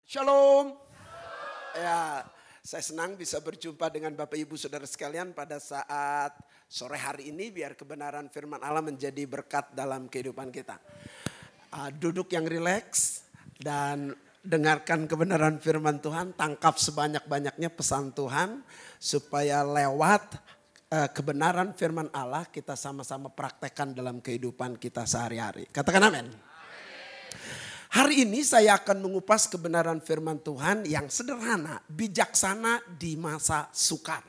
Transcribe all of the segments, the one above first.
Shalom. Ya, saya senang bisa berjumpa dengan Bapak Ibu Saudara sekalian pada saat sore hari ini, biar kebenaran firman Allah menjadi berkat dalam kehidupan kita. Duduk yang rileks dan dengarkan kebenaran firman Tuhan, tangkap sebanyak-banyaknya pesan Tuhan supaya lewat kebenaran firman Allah kita sama-sama praktekkan dalam kehidupan kita sehari-hari. Katakan amin. Hari ini saya akan mengupas kebenaran firman Tuhan yang sederhana, bijaksana di masa sukar.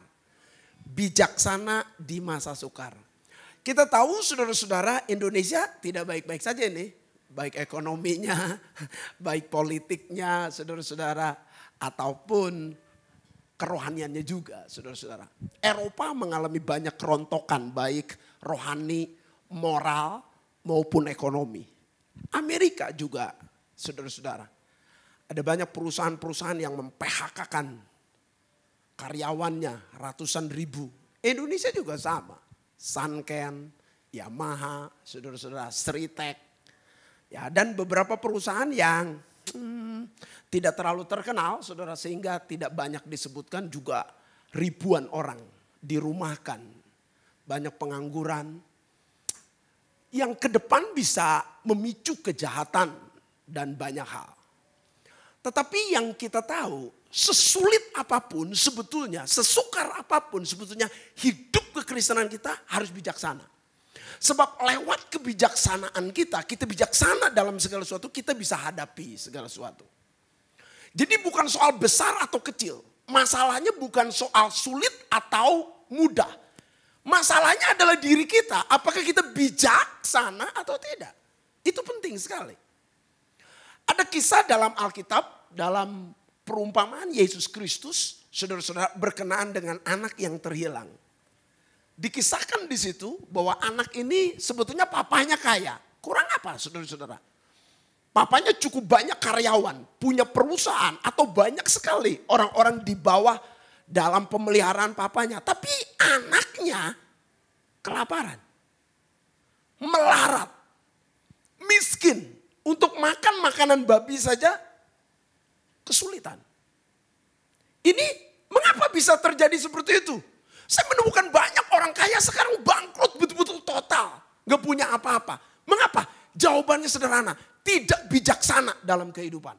Bijaksana di masa sukar. Kita tahu saudara-saudara, Indonesia tidak baik-baik saja ini. Baik ekonominya, baik politiknya saudara-saudara, ataupun kerohaniannya juga saudara-saudara. Eropa mengalami banyak kerontokan baik rohani, moral maupun ekonomi. Amerika juga saudara-saudara. Ada banyak perusahaan-perusahaan yang mem-PHK-kan karyawannya ratusan ribu. Indonesia juga sama. Sanken, Yamaha, saudara-saudara, Sritek. Ya, dan beberapa perusahaan yang tidak terlalu terkenal saudara, sehingga tidak banyak disebutkan, juga ribuan orang dirumahkan. Banyak pengangguran yang ke depan bisa memicu kejahatan dan banyak hal. Tetapi yang kita tahu, sesulit apapun sebetulnya, sesukar apapun sebetulnya, hidup kekristenan kita harus bijaksana. Sebab lewat kebijaksanaan kita bijaksana dalam segala sesuatu, kita bisa hadapi segala sesuatu. Jadi bukan soal besar atau kecil. Masalahnya bukan soal sulit atau mudah. Masalahnya adalah diri kita. Apakah kita bijaksana atau tidak? Itu penting sekali. Ada kisah dalam Alkitab, dalam perumpamaan Yesus Kristus, saudara-saudara, berkenaan dengan anak yang terhilang. Dikisahkan di situ bahwa anak ini sebetulnya papanya kaya. Kurang apa saudara-saudara? Papanya cukup banyak karyawan, punya perusahaan atau banyak sekali orang-orang di bawah dalam pemeliharaan papanya. Tapi anaknya kelaparan, melarat, miskin. Untuk makan makanan babi saja kesulitan. Ini mengapa bisa terjadi seperti itu? Saya menemukan banyak orang kaya sekarang bangkrut betul-betul total. Gak punya apa-apa. Mengapa? Jawabannya sederhana. Tidak bijaksana dalam kehidupan.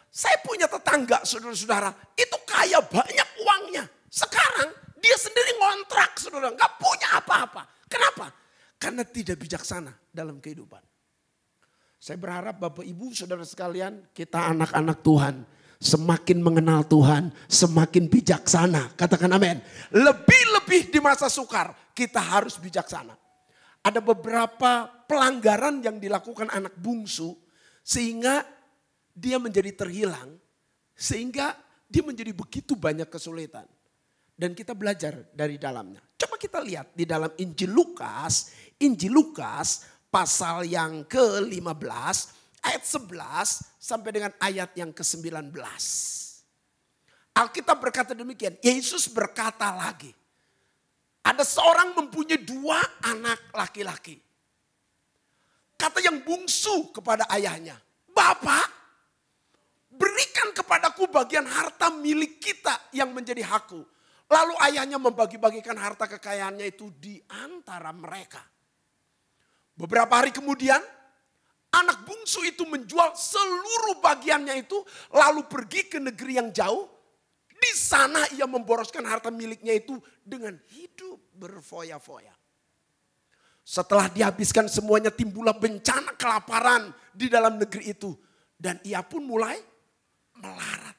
Saya punya tetangga saudara-saudara. Itu kaya banyak uangnya. Sekarang dia sendiri ngontrak saudara. Gak punya apa-apa. Kenapa? Karena tidak bijaksana dalam kehidupan. Saya berharap Bapak Ibu saudara sekalian, kita anak-anak Tuhan, semakin mengenal Tuhan, semakin bijaksana. Katakan amin. Lebih-lebih di masa sukar, kita harus bijaksana. Ada beberapa pelanggaran yang dilakukan anak bungsu, sehingga dia menjadi terhilang, sehingga dia menjadi begitu banyak kesulitan. Dan kita belajar dari dalamnya. Coba kita lihat di dalam Injil Lukas pasal yang ke-15 ayat 11 sampai dengan ayat yang ke-19. Alkitab berkata demikian, Yesus berkata lagi, ada seorang mempunyai 2 anak laki-laki. Kata yang bungsu kepada ayahnya, Bapak, berikan kepadaku bagian harta milik kita yang menjadi hakku. Lalu ayahnya membagi-bagikan harta kekayaannya itu di antara mereka. Beberapa hari kemudian, anak bungsu itu menjual seluruh bagiannya itu, lalu pergi ke negeri yang jauh. Di sana ia memboroskan harta miliknya itu dengan hidup berfoya-foya. Setelah dihabiskan semuanya, timbullah bencana kelaparan di dalam negeri itu. Dan ia pun mulai melarat.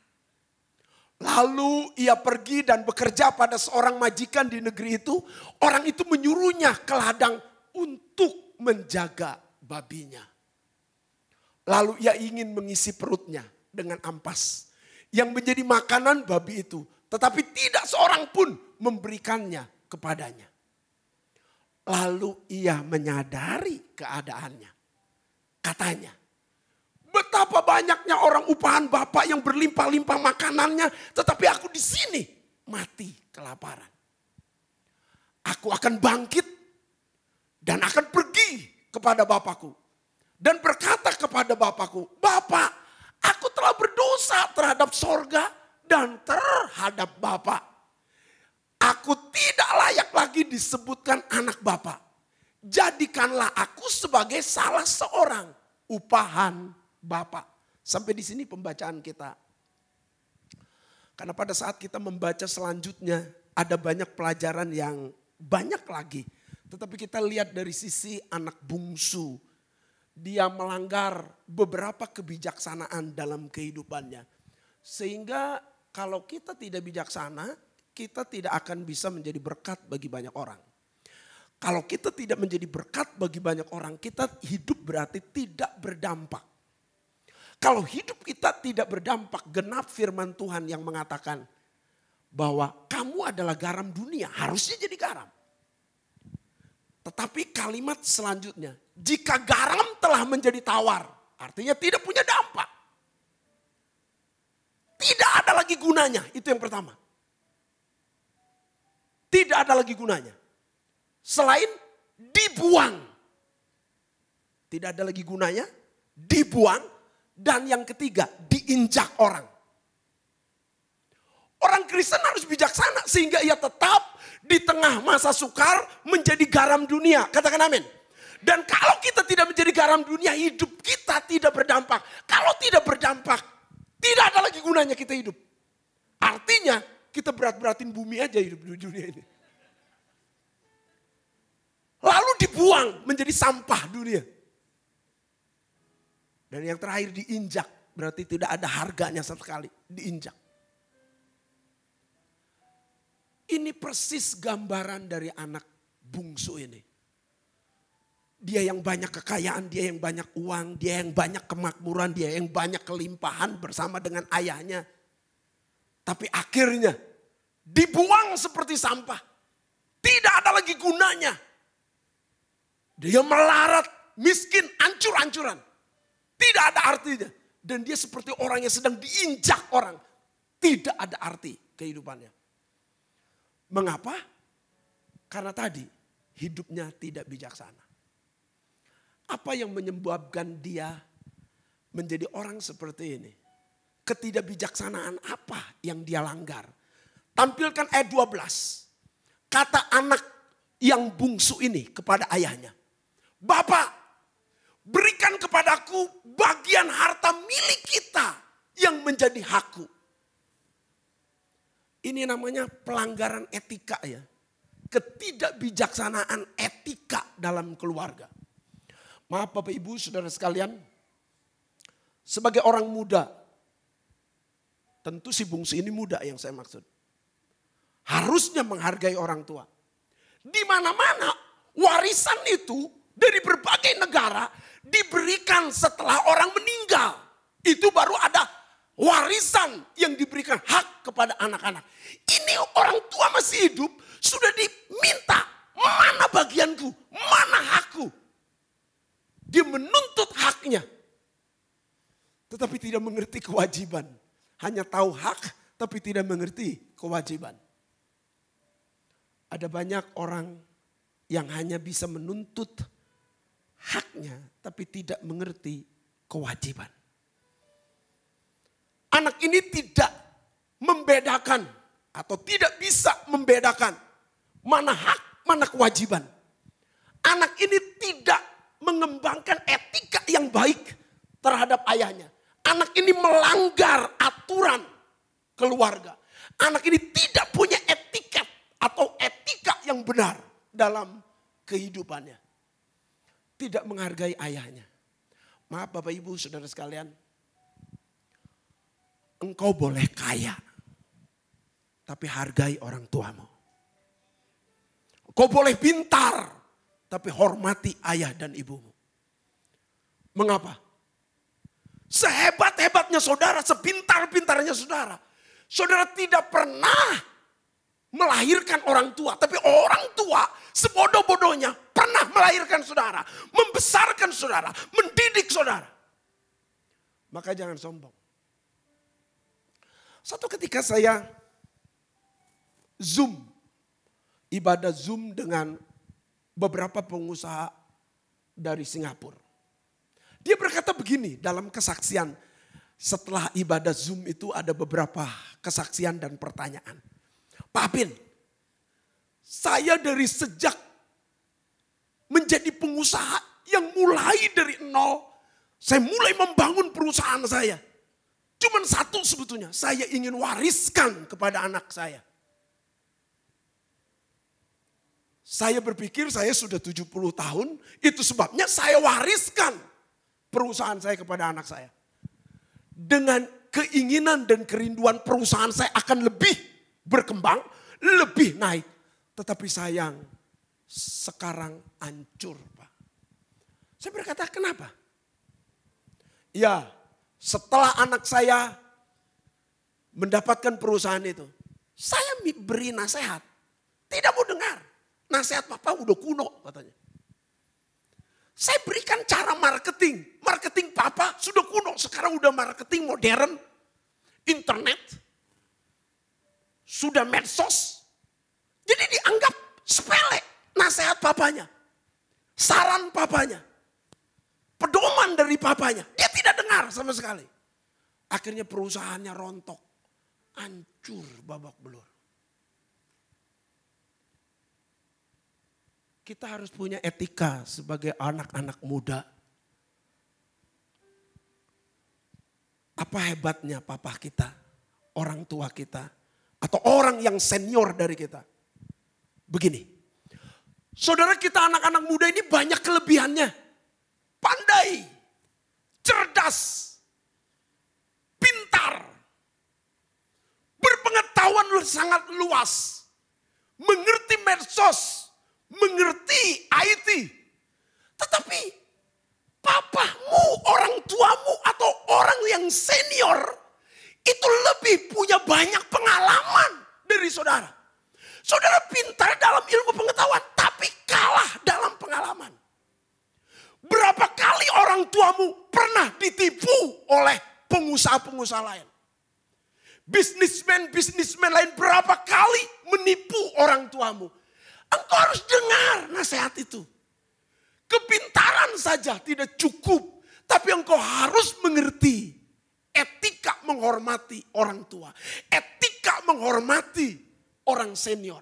Lalu ia pergi dan bekerja pada seorang majikan di negeri itu. Orang itu menyuruhnya ke ladang untuk menjaga babinya. Lalu ia ingin mengisi perutnya dengan ampas yang menjadi makanan babi itu. Tetapi tidak seorang pun memberikannya kepadanya. Lalu ia menyadari keadaannya. Katanya, betapa banyaknya orang upahan Bapak yang berlimpah-limpah makanannya, tetapi aku di sini mati kelaparan. Aku akan bangkit dan akan pergi kepada bapakku. Dan berkata kepada bapakku, Bapak, aku telah berdosa terhadap sorga dan terhadap Bapa. Aku tidak layak lagi disebutkan anak Bapa. Jadikanlah aku sebagai salah seorang upahan Bapa. Sampai di sini pembacaan kita. Karena pada saat kita membaca selanjutnya ada banyak pelajaran yang banyak lagi. Tetapi kita lihat dari sisi anak bungsu. Dia melanggar beberapa kebijaksanaan dalam kehidupannya. Sehingga kalau kita tidak bijaksana, kita tidak akan bisa menjadi berkat bagi banyak orang. Kalau kita tidak menjadi berkat bagi banyak orang, kita hidup berarti tidak berdampak. Kalau hidup kita tidak berdampak, genap firman Tuhan yang mengatakan bahwa kamu adalah garam dunia, harusnya jadi garam. Tetapi kalimat selanjutnya, jika garam telah menjadi tawar, artinya tidak punya dampak. Tidak ada lagi gunanya, itu yang pertama. Tidak ada lagi gunanya. Selain dibuang. Tidak ada lagi gunanya, dibuang. Dan yang ketiga, diinjak orang. Orang Kristen harus bijaksana sehingga ia tetap di tengah masa sukar menjadi garam dunia. Katakan amin. Dan kalau kita tidak menjadi garam dunia, hidup kita tidak berdampak. Kalau tidak berdampak, tidak ada lagi gunanya kita hidup. Artinya kita berat-beratin bumi aja hidup di dunia ini. Lalu dibuang menjadi sampah dunia. Dan yang terakhir diinjak, berarti tidak ada harganya sama sekali, diinjak. Ini persis gambaran dari anak bungsu ini. Dia yang banyak kekayaan, dia yang banyak uang, dia yang banyak kemakmuran, dia yang banyak kelimpahan bersama dengan ayahnya. Tapi akhirnya dibuang seperti sampah. Tidak ada lagi gunanya. Dia melarat, miskin, hancur-hancuran. Tidak ada artinya. Dan dia seperti orang yang sedang diinjak orang. Tidak ada arti kehidupannya. Mengapa? Karena tadi hidupnya tidak bijaksana. Apa yang menyebabkan dia menjadi orang seperti ini? Ketidakbijaksanaan apa yang dia langgar? Tampilkan ayat 12. Kata anak yang bungsu ini kepada ayahnya. Bapak, berikan kepadaku bagian harta milik kita yang menjadi hakku. Ini namanya pelanggaran etika ya. Ketidakbijaksanaan etika dalam keluarga. Maaf Bapak Ibu Saudara sekalian. Sebagai orang muda. Tentu si bungsu ini muda yang saya maksud. Harusnya menghargai orang tua. Di mana-mana warisan itu dari berbagai negara diberikan setelah orang meninggal. Itu baru ada warisan yang diberikan hak kepada anak-anak. Ini orang tua masih hidup sudah diminta, mana bagianku, mana hakku. Dia menuntut haknya. Tetapi tidak mengerti kewajiban. Hanya tahu hak tapi tidak mengerti kewajiban. Ada banyak orang yang hanya bisa menuntut haknya tapi tidak mengerti kewajiban. Anak ini tidak membedakan atau tidak bisa membedakan mana hak, mana kewajiban. Anak ini tidak mengembangkan etika yang baik terhadap ayahnya. Anak ini melanggar aturan keluarga. Anak ini tidak punya etiket atau etika yang benar dalam kehidupannya. Tidak menghargai ayahnya. Maaf Bapak Ibu Saudara sekalian. Engkau boleh kaya. Tapi hargai orang tuamu. Engkau boleh pintar. Tapi hormati ayah dan ibumu. Mengapa? Sehebat-hebatnya saudara, sepintar-pintarnya saudara. Saudara tidak pernah melahirkan orang tua. Tapi orang tua sebodoh-bodohnya pernah melahirkan saudara. Membesarkan saudara, mendidik saudara. Maka jangan sombong. Satu ketika saya ibadah Zoom dengan beberapa pengusaha dari Singapura. Dia berkata begini dalam kesaksian. Setelah ibadah Zoom itu ada beberapa kesaksian dan pertanyaan. Pak Apin, saya dari sejak menjadi pengusaha yang mulai dari nol, saya mulai membangun perusahaan saya. Cuman satu sebetulnya, saya ingin wariskan kepada anak saya. Saya berpikir saya sudah 70 tahun, itu sebabnya saya wariskan perusahaan saya kepada anak saya. Dengan keinginan dan kerinduan perusahaan saya akan lebih berkembang, lebih naik. Tetapi sayang, sekarang hancur, Pak. Saya berkata, kenapa? Ya, setelah anak saya mendapatkan perusahaan itu, saya beri nasihat. Tidak mau dengar. Nasihat Papa udah kuno katanya. Saya berikan cara marketing. Marketing Papa sudah kuno. Sekarang udah marketing modern. Internet. Sudah medsos. Jadi dianggap sepele. Nasihat Papanya. Saran Papanya. Pedoman dari Papanya. Dia tidak dengar sama sekali. Akhirnya perusahaannya rontok. Hancur babak belur. Kita harus punya etika sebagai anak-anak muda. Apa hebatnya papa kita, orang tua kita, atau orang yang senior dari kita. Begini, saudara kita anak-anak muda ini banyak kelebihannya. Pandai, cerdas, pintar, berpengetahuan sangat luas, mengerti medsos, mengerti IT. Tetapi papamu, orang tuamu atau orang yang senior itu lebih punya banyak pengalaman dari saudara. Saudara pintar dalam ilmu pengetahuan tapi kalah dalam pengalaman. Berapa kali orang tuamu pernah ditipu oleh pengusaha-pengusaha lain? Bisnismen lain berapa kali menipu orang tuamu? Engkau harus dengar nasihat itu. Kepintaran saja tidak cukup. Tapi engkau harus mengerti etika menghormati orang tua. Etika menghormati orang senior.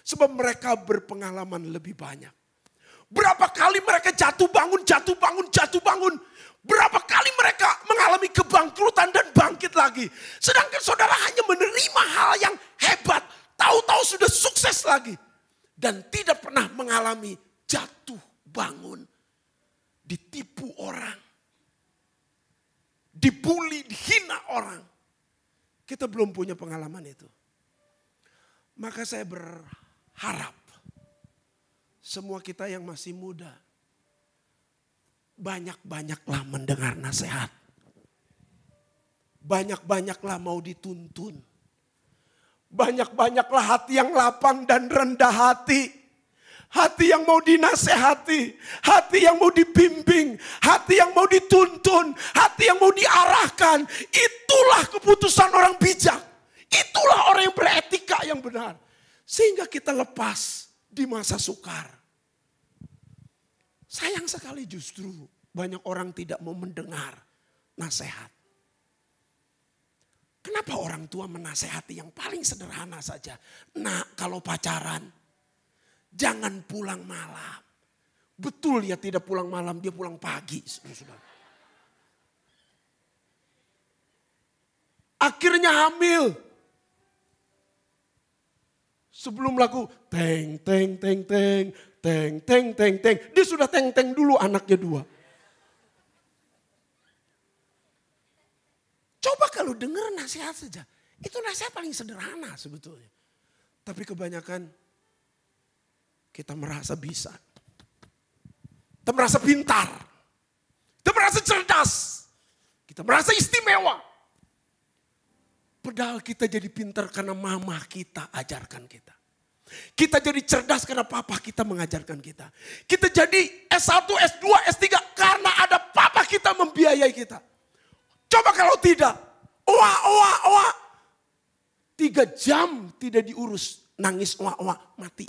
Sebab mereka berpengalaman lebih banyak. Berapa kali mereka jatuh bangun. Berapa kali mereka mengalami kebangkrutan dan bangkit lagi. Sedangkan saudara hanya menerima hal yang hebat. Tahu-tahu sudah sukses lagi. Dan tidak pernah mengalami jatuh bangun. Ditipu orang. Dibully, dihina orang. Kita belum punya pengalaman itu. Maka saya berharap. Semua kita yang masih muda. Banyak-banyaklah mendengar nasihat. Banyak-banyaklah mau dituntun. Banyak-banyaklah hati yang lapang dan rendah hati. Hati yang mau dinasehati. Hati yang mau dibimbing. Hati yang mau dituntun. Hati yang mau diarahkan. Itulah keputusan orang bijak. Itulah orang yang beretika yang benar. Sehingga kita lepas di masa sukar. Sayang sekali justru banyak orang tidak mau mendengar nasihat. Kenapa orang tua menasehati yang paling sederhana saja? Nak, kalau pacaran jangan pulang malam. Betul ya, tidak pulang malam, dia pulang pagi. Akhirnya hamil. Sebelum lagu teng teng teng teng teng teng teng teng, dia sudah teng teng dulu anaknya 2. Coba kalau dengar nasihat saja. Itu nasihat paling sederhana sebetulnya. Tapi kebanyakan kita merasa bisa. Kita merasa pintar. Kita merasa cerdas. Kita merasa istimewa. Padahal kita jadi pintar karena mama kita ajarkan kita. Kita jadi cerdas karena papa kita mengajarkan kita. Kita jadi S1, S2, S3 karena ada papa kita membiayai kita. Coba kalau tidak, 3 jam tidak diurus, nangis mati.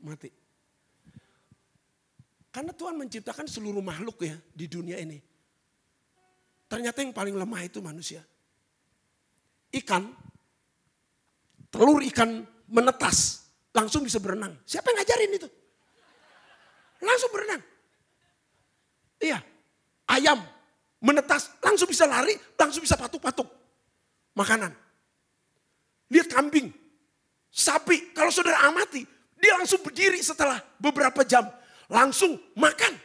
Mati. Karena Tuhan menciptakan seluruh makhluk ya di dunia ini. Ternyata yang paling lemah itu manusia. Ikan, telur ikan menetas, langsung bisa berenang. Siapa yang ngajarin itu? Langsung berenang. Iya, ayam menetas, langsung bisa lari, langsung bisa patuk-patuk. Makanan. Lihat kambing, sapi, kalau saudara amati, dia langsung berdiri setelah beberapa jam. Langsung makan.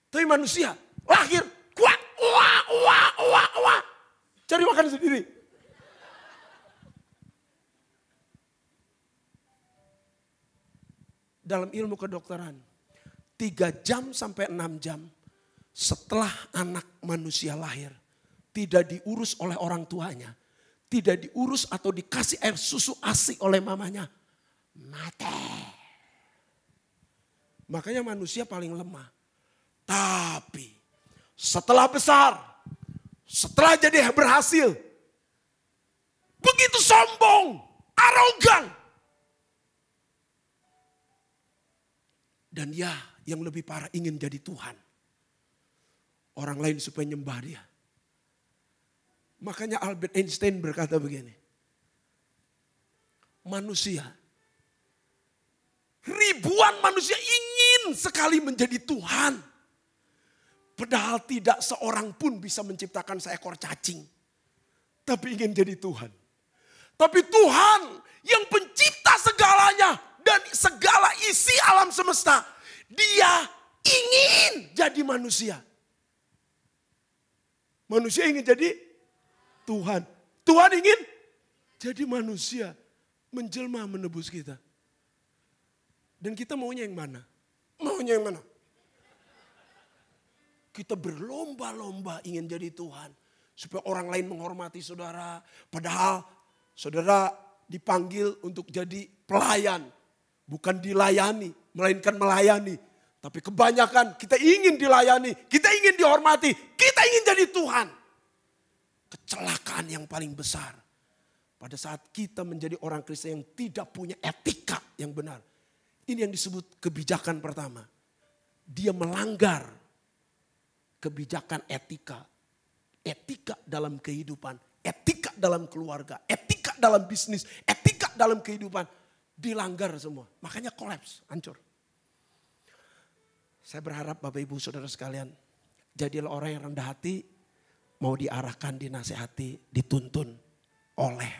Tapi manusia, lahir, kuat, wah. Cari makan sendiri. Dalam ilmu kedokteran, 3 jam sampai 6 jam setelah anak manusia lahir, tidak diurus oleh orang tuanya, tidak diurus atau dikasih air susu ASI oleh mamanya, mati. Makanya manusia paling lemah. Tapi setelah besar, setelah jadi berhasil, begitu sombong, arogan. Dan ya, yang lebih parah ingin jadi Tuhan. Orang lain supaya nyembah dia. Makanya Albert Einstein berkata begini. Manusia, ribuan manusia ingin sekali menjadi Tuhan. Padahal tidak seorang pun bisa menciptakan seekor cacing. Tapi ingin jadi Tuhan. Tapi Tuhan yang pencipta segalanya dan segala isi alam semesta, dia ingin jadi manusia. Manusia ingin jadi Tuhan. Tuhan ingin jadi manusia. Menjelma menebus kita. Dan kita maunya yang mana? Maunya yang mana? Kita berlomba-lomba ingin jadi Tuhan. Supaya orang lain menghormati saudara. Padahal saudara dipanggil untuk jadi pelayan. Bukan dilayani, melainkan melayani. Tapi kebanyakan kita ingin dilayani, kita ingin dihormati, kita ingin jadi Tuhan. Kecelakaan yang paling besar. Pada saat kita menjadi orang Kristen yang tidak punya etika yang benar. Ini yang disebut kebijakan pertama. Dia melanggar kebijakan etika. Etika dalam kehidupan, etika dalam keluarga, etika dalam bisnis, etika dalam kehidupan. Dilanggar semua. Makanya kolaps, hancur. Saya berharap Bapak Ibu Saudara sekalian, jadilah orang yang rendah hati, mau diarahkan, dinasehati, dituntun oleh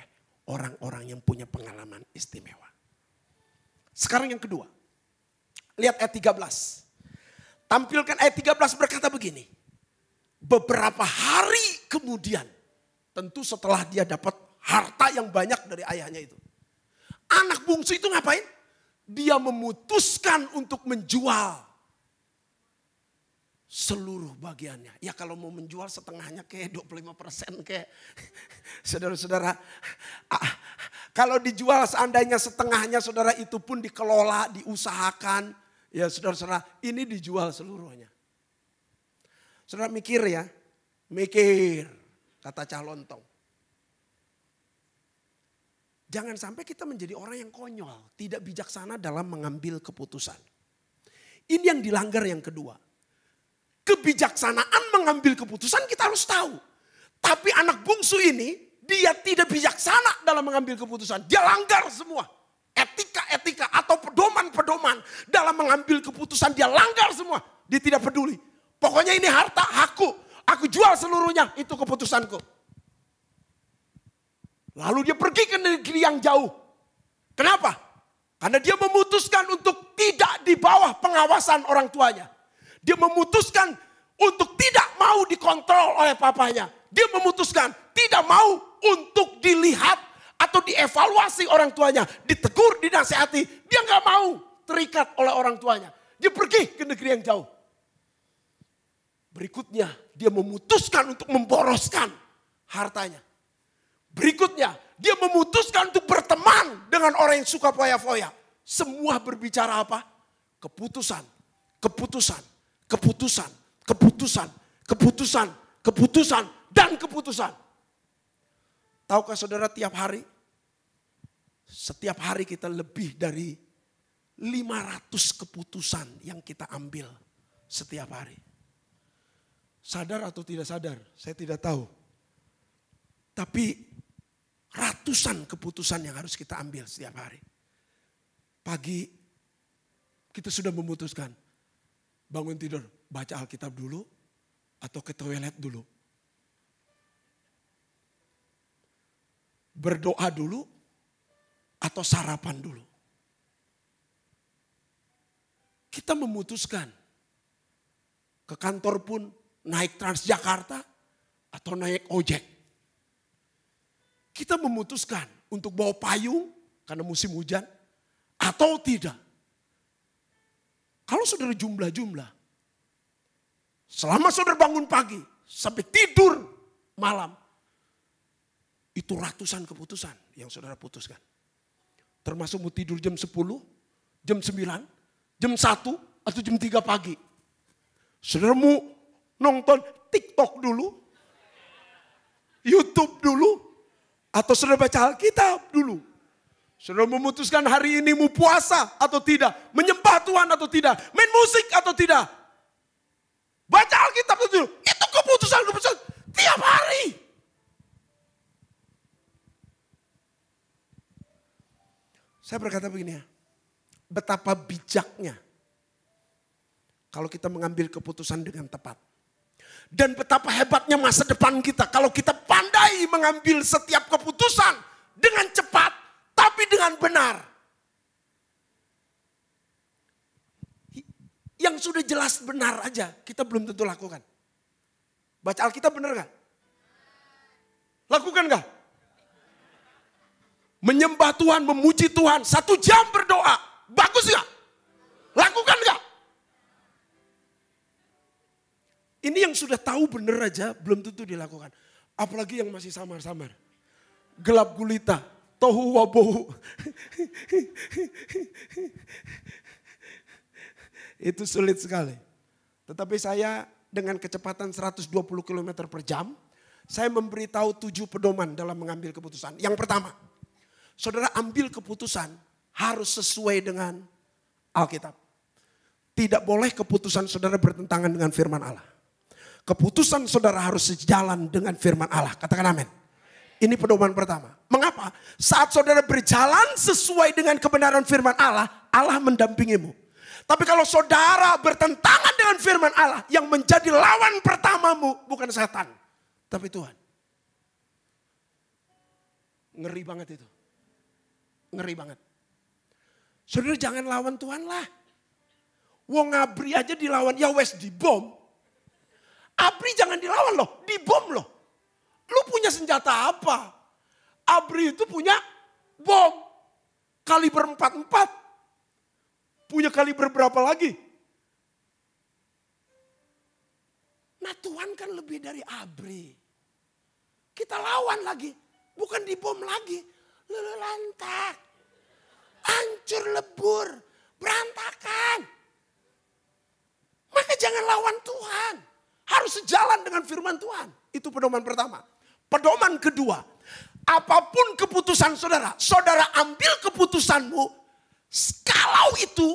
orang-orang yang punya pengalaman istimewa. Sekarang yang kedua, lihat ayat 13. Tampilkan ayat 13 berkata begini. Beberapa hari kemudian, tentu setelah dia dapat harta yang banyak dari ayahnya itu. Anak bungsu itu ngapain? Dia memutuskan untuk menjual seluruh bagiannya. Ya kalau mau menjual setengahnya kayak 25% kayak saudara-saudara. Kalau dijual seandainya setengahnya saudara itu pun dikelola, diusahakan. Ya saudara-saudara ini dijual seluruhnya. Saudara mikir ya, mikir kata Cah Lontong. Jangan sampai kita menjadi orang yang konyol, tidak bijaksana dalam mengambil keputusan. Ini yang dilanggar yang kedua. Kebijaksanaan mengambil keputusan kita harus tahu. Tapi anak bungsu ini, dia tidak bijaksana dalam mengambil keputusan. Dia langgar semua. Etika-etika atau pedoman-pedoman dalam mengambil keputusan dia langgar semua. Dia tidak peduli. Pokoknya ini harta hakku. Aku jual seluruhnya, itu keputusanku. Lalu dia pergi ke negeri yang jauh. Kenapa? Karena dia memutuskan untuk tidak di bawah pengawasan orang tuanya. Dia memutuskan untuk tidak mau dikontrol oleh papanya. Dia memutuskan tidak mau untuk dilihat atau dievaluasi orang tuanya. Ditegur, dinasehati. Dia gak mau terikat oleh orang tuanya. Dia pergi ke negeri yang jauh. Berikutnya dia memutuskan untuk memboroskan hartanya. Berikutnya, dia memutuskan untuk berteman dengan orang yang suka foya-foya. Semua berbicara apa? Keputusan, keputusan, keputusan, keputusan, keputusan, keputusan, dan keputusan. Tahukah saudara setiap hari kita lebih dari 500 keputusan yang kita ambil setiap hari. Sadar atau tidak sadar, saya tidak tahu. Tapi ratusan keputusan yang harus kita ambil setiap hari. Pagi kita sudah memutuskan bangun tidur, baca Alkitab dulu atau ke toilet dulu. Berdoa dulu atau sarapan dulu. Kita memutuskan ke kantor pun naik Transjakarta atau naik ojek. Kita memutuskan untuk bawa payung karena musim hujan atau tidak. Kalau saudara jumlah-jumlah, selama saudara bangun pagi sampai tidur malam, itu ratusan keputusan yang saudara putuskan. Termasuk mau tidur jam 10, jam 9, jam 1 atau jam 3 pagi. Saudara mau nonton TikTok dulu, YouTube dulu, atau saudara baca Alkitab dulu. Saudara memutuskan hari ini mau puasa atau tidak, menyembah Tuhan atau tidak, main musik atau tidak, baca Alkitab atau tidak. Itu keputusan-keputusan tiap hari. Saya berkata begini ya, betapa bijaknya kalau kita mengambil keputusan dengan tepat. Dan betapa hebatnya masa depan kita kalau kita pandai mengambil setiap keputusan dengan cepat, tapi dengan benar. Yang sudah jelas benar aja, kita belum tentu lakukan. Baca Alkitab benar gak? Lakukan gak? Menyembah Tuhan, memuji Tuhan, 1 jam berdoa, bagus gak? Lakukan gak? Ini yang sudah tahu benar aja belum tentu dilakukan. Apalagi yang masih samar-samar. Gelap gulita, tohu wabohu. Itu sulit sekali. Tetapi saya dengan kecepatan 120 km per jam, saya memberitahu 7 pedoman dalam mengambil keputusan. Yang pertama, saudara ambil keputusan harus sesuai dengan Alkitab. Tidak boleh keputusan saudara bertentangan dengan firman Allah. Keputusan saudara harus sejalan dengan firman Allah. Katakan amin. Ini pedoman pertama. Mengapa? Saat saudara berjalan sesuai dengan kebenaran firman Allah, Allah mendampingimu. Tapi kalau saudara bertentangan dengan firman Allah, yang menjadi lawan pertamamu bukan setan, tapi Tuhan. Ngeri banget itu. Ngeri banget. Saudara jangan lawan Tuhan lah. Wong Abri aja dilawan, ya wes dibom. Abri jangan dilawan loh, dibom loh. Lu punya senjata apa? Abri itu punya bom. Kaliber 44. Punya kaliber berapa lagi? Nah Tuhan kan lebih dari Abri. Kita lawan lagi. Bukan dibom lagi. Lantak. Hancur lebur. Berantakan. Maka jangan lawan Tuhan. Harus sejalan dengan firman Tuhan. Itu pedoman pertama. Pedoman kedua. Apapun keputusan saudara. Saudara ambil keputusanmu. Kalau itu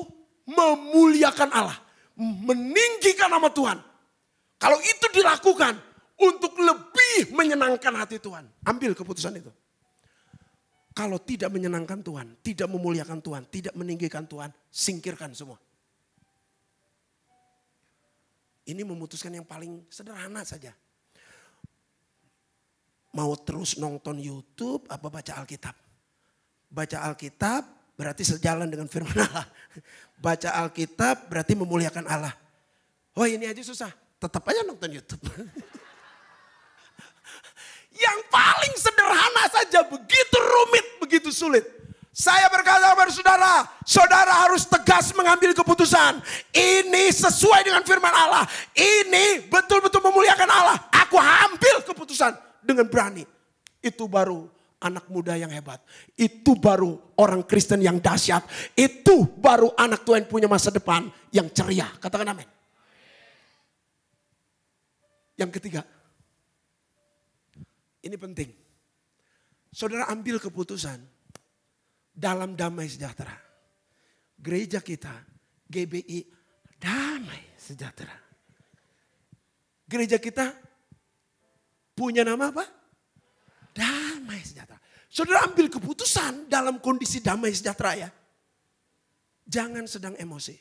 memuliakan Allah. Meninggikan nama Tuhan. Kalau itu dilakukan. Untuk lebih menyenangkan hati Tuhan. Ambil keputusan itu. Kalau tidak menyenangkan Tuhan. Tidak memuliakan Tuhan. Tidak meninggikan Tuhan. Singkirkan semua. Ini memutuskan yang paling sederhana saja. Mau terus nonton YouTube apa baca Alkitab? Baca Alkitab berarti sejalan dengan firman Allah. Baca Alkitab berarti memuliakan Allah. Oh ini aja susah, tetap aja nonton YouTube. Yang paling sederhana saja begitu rumit, begitu sulit. Saya berkata kepada saudara, saudara harus tegas mengambil keputusan. Ini sesuai dengan firman Allah. Ini betul-betul memuliakan Allah. Aku ambil keputusan dengan berani. Itu baru anak muda yang hebat. Itu baru orang Kristen yang dahsyat. Itu baru anak Tuhan punya masa depan yang ceria. Katakan amin. Yang ketiga, ini penting. Saudara ambil keputusan dalam damai sejahtera. Gereja kita, GBI, damai sejahtera. Gereja kita punya nama apa? Damai sejahtera. Saudara ambil keputusan dalam kondisi damai sejahtera ya. Jangan sedang emosi.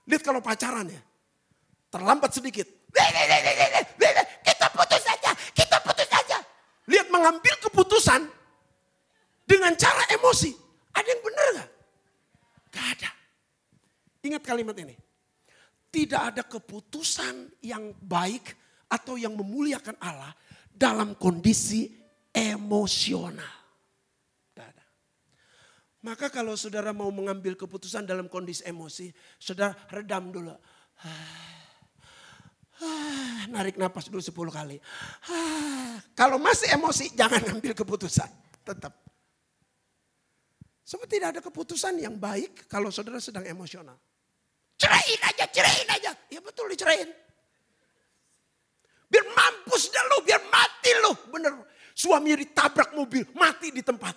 Lihat kalau pacaran ya. Terlambat sedikit. Kita putus saja, kita putus saja. Lihat mengambil keputusan dengan cara emosi. Ada yang benar gak? Gak ada. Ingat kalimat ini. Tidak ada keputusan yang baik atau yang memuliakan Allah dalam kondisi emosional. Gak ada. Maka kalau saudara mau mengambil keputusan dalam kondisi emosi, saudara redam dulu. Narik napas dulu 10 kali. Kalau masih emosi jangan ambil keputusan. Tetap. Sebab tidak ada keputusan yang baik kalau saudara sedang emosional. Ceraiin aja. Ya betul diceraiin. Biar mampus dah lu, biar mati lu. Bener, suaminya ditabrak mobil, mati di tempat.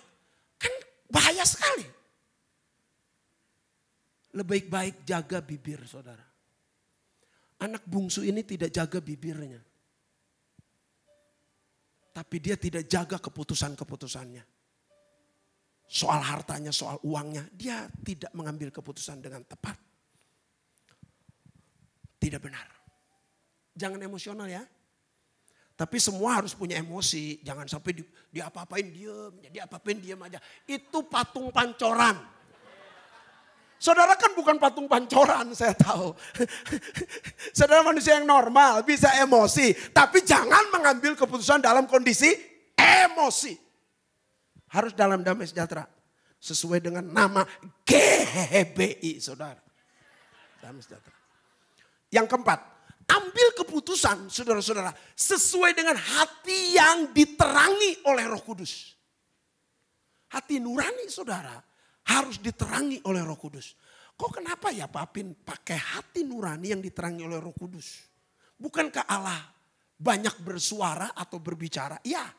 Kan bahaya sekali. Lebih baik jaga bibir saudara. Anak bungsu ini tidak jaga bibirnya. Tapi dia tidak jaga keputusan-keputusannya. Soal hartanya, soal uangnya, dia tidak mengambil keputusan dengan tepat. Tidak benar. Jangan emosional ya. Tapi semua harus punya emosi. Jangan sampai dia apa-apain diem. Jadi apa-apain diem aja. Itu patung pancoran. Saudara kan bukan patung pancoran, saya tahu. Saudara manusia yang normal, bisa emosi. Tapi jangan mengambil keputusan dalam kondisi emosi. Harus dalam damai sejahtera. Sesuai dengan nama GBI, saudara. Damai sejahtera. Yang keempat, ambil keputusan saudara-saudara sesuai dengan hati yang diterangi oleh Roh Kudus. Hati nurani saudara harus diterangi oleh Roh Kudus. Kok kenapa ya Pak Apin pakai hati nurani yang diterangi oleh Roh Kudus? Bukankah Allah banyak bersuara atau berbicara? Ya,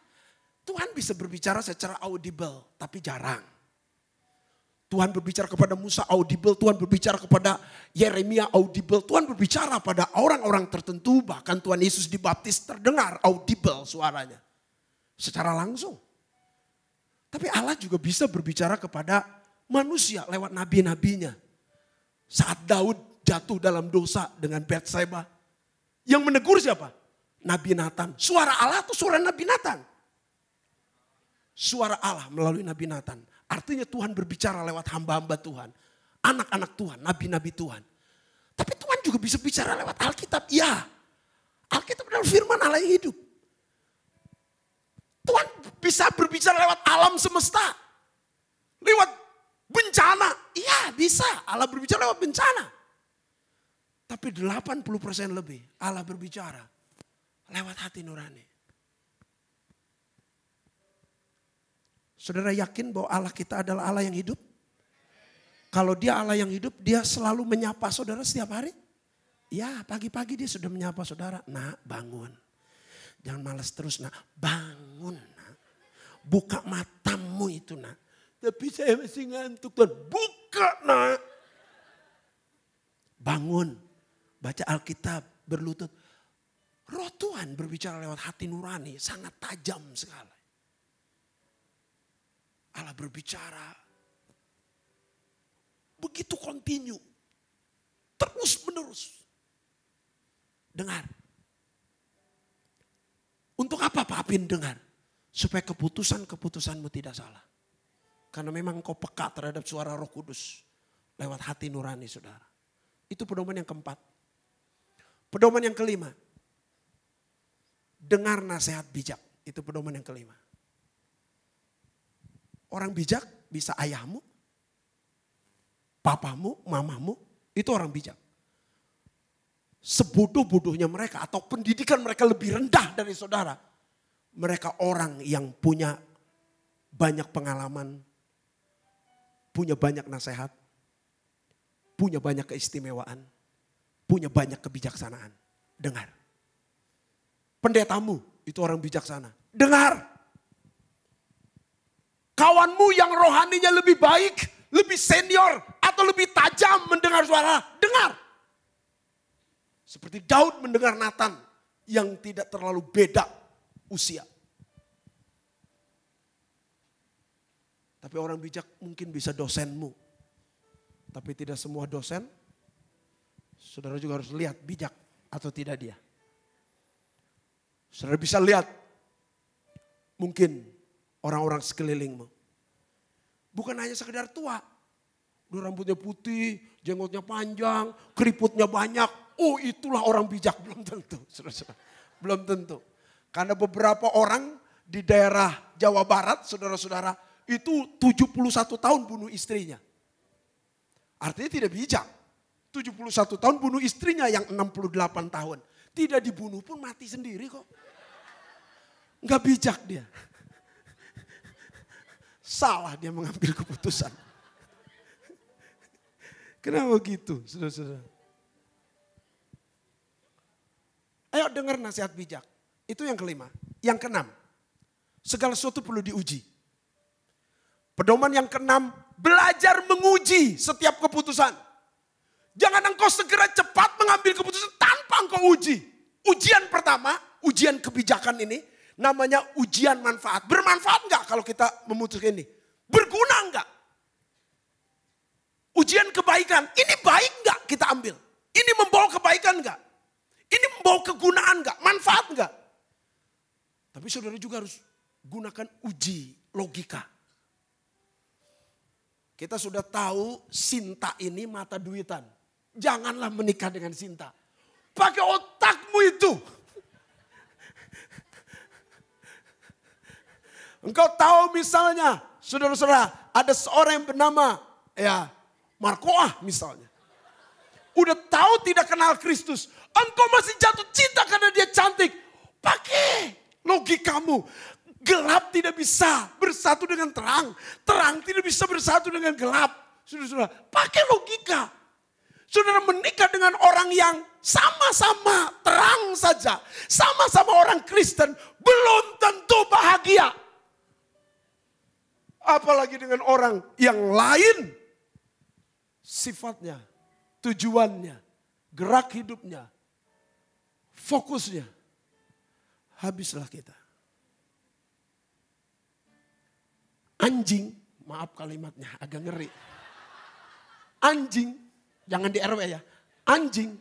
Tuhan bisa berbicara secara audible tapi jarang. Tuhan berbicara kepada Musa audible, Tuhan berbicara kepada Yeremia audible, Tuhan berbicara pada orang-orang tertentu, bahkan Tuhan Yesus dibaptis terdengar audible suaranya secara langsung. Tapi Allah juga bisa berbicara kepada manusia lewat nabi-nabinya. Saat Daud jatuh dalam dosa dengan Batseba, yang menegur siapa? Nabi Nathan. Suara Allah atau suara Nabi Nathan? Suara Allah melalui Nabi Nathan. Artinya Tuhan berbicara lewat hamba-hamba Tuhan. Anak-anak Tuhan, nabi-nabi Tuhan. Tapi Tuhan juga bisa bicara lewat Alkitab. Ya, Alkitab adalah firman Allah yang hidup. Tuhan bisa berbicara lewat alam semesta. Lewat bencana. Iya bisa, Allah berbicara lewat bencana. Tapi 80% lebih Allah berbicara lewat hati nurani. Saudara yakin bahwa Allah kita adalah Allah yang hidup? Kalau dia Allah yang hidup, dia selalu menyapa saudara setiap hari? Ya, pagi-pagi dia sudah menyapa saudara. Nak, bangun. Jangan malas terus, nak. Bangun, nak. Buka matamu itu, nak. Tapi saya masih ngantuk, Tuhan. Buka, nak. Bangun. Baca Alkitab, berlutut. Roh Tuhan berbicara lewat hati nurani, sangat tajam sekali. Allah berbicara begitu kontinu, terus menerus. Dengar. Untuk apa Pak Apin dengar? Supaya keputusan-keputusanmu tidak salah. Karena memang kau peka terhadap suara Roh Kudus lewat hati nurani saudara. Itu pedoman yang keempat. Pedoman yang kelima. Dengar nasihat bijak. Itu pedoman yang kelima. Orang bijak bisa ayahmu, papamu, mamamu, itu orang bijak. Sebodoh-bodohnya mereka atau pendidikan mereka lebih rendah dari saudara. Mereka orang yang punya banyak pengalaman, punya banyak nasihat, punya banyak keistimewaan, punya banyak kebijaksanaan. Dengar. Pendetamu itu orang bijaksana. Dengar. Kawanmu yang rohaninya lebih baik, lebih senior, atau lebih tajam mendengar suara, dengar. Seperti Daud mendengar Nathan yang tidak terlalu beda usia. Tapi orang bijak mungkin bisa dosenmu. Tapi tidak semua dosen, saudara juga harus lihat bijak atau tidak dia. Saudara bisa lihat mungkin orang-orang sekelilingmu. Bukan hanya sekedar tua. Udah rambutnya putih, jenggotnya panjang, keriputnya banyak. Oh itulah orang bijak. Belum tentu. Saudara-saudara. Belum tentu. Karena beberapa orang di daerah Jawa Barat, saudara-saudara, itu 71 tahun bunuh istrinya. Artinya tidak bijak. 71 tahun bunuh istrinya yang 68 tahun. Tidak dibunuh pun mati sendiri kok. Enggak bijak dia. Salah dia mengambil keputusan. Kenapa gitu, saudara-saudara? Ayo dengar nasihat bijak. Itu yang kelima. Yang keenam, segala sesuatu perlu diuji. Pedoman yang keenam, belajar menguji setiap keputusan. Jangan engkau segera cepat mengambil keputusan tanpa engkau uji. Ujian pertama, ujian kebijakan ini, namanya ujian manfaat. Bermanfaat enggak kalau kita memutuskan ini? Berguna enggak? Ujian kebaikan, ini baik enggak kita ambil? Ini membawa kebaikan enggak? Ini membawa kegunaan enggak? Manfaat enggak? Tapi saudara juga harus gunakan uji logika. Kita sudah tahu Sinta ini mata duitan. Janganlah menikah dengan Sinta. Pakai otakmu itu. Engkau tahu misalnya, saudara-saudara, ada seorang yang bernama Markoah misalnya. Udah tahu tidak kenal Kristus. Engkau masih jatuh cinta karena dia cantik. Pakai logikamu. Gelap tidak bisa bersatu dengan terang. Terang tidak bisa bersatu dengan gelap. Saudara-saudara, pakai logika. Saudara menikah dengan orang yang sama-sama terang saja. Sama-sama orang Kristen. Belum tentu bahagia. Apalagi dengan orang yang lain. Sifatnya, tujuannya, gerak hidupnya, fokusnya. Habislah kita. Anjing, maaf kalimatnya agak ngeri. Anjing, jangan di RW ya. Anjing,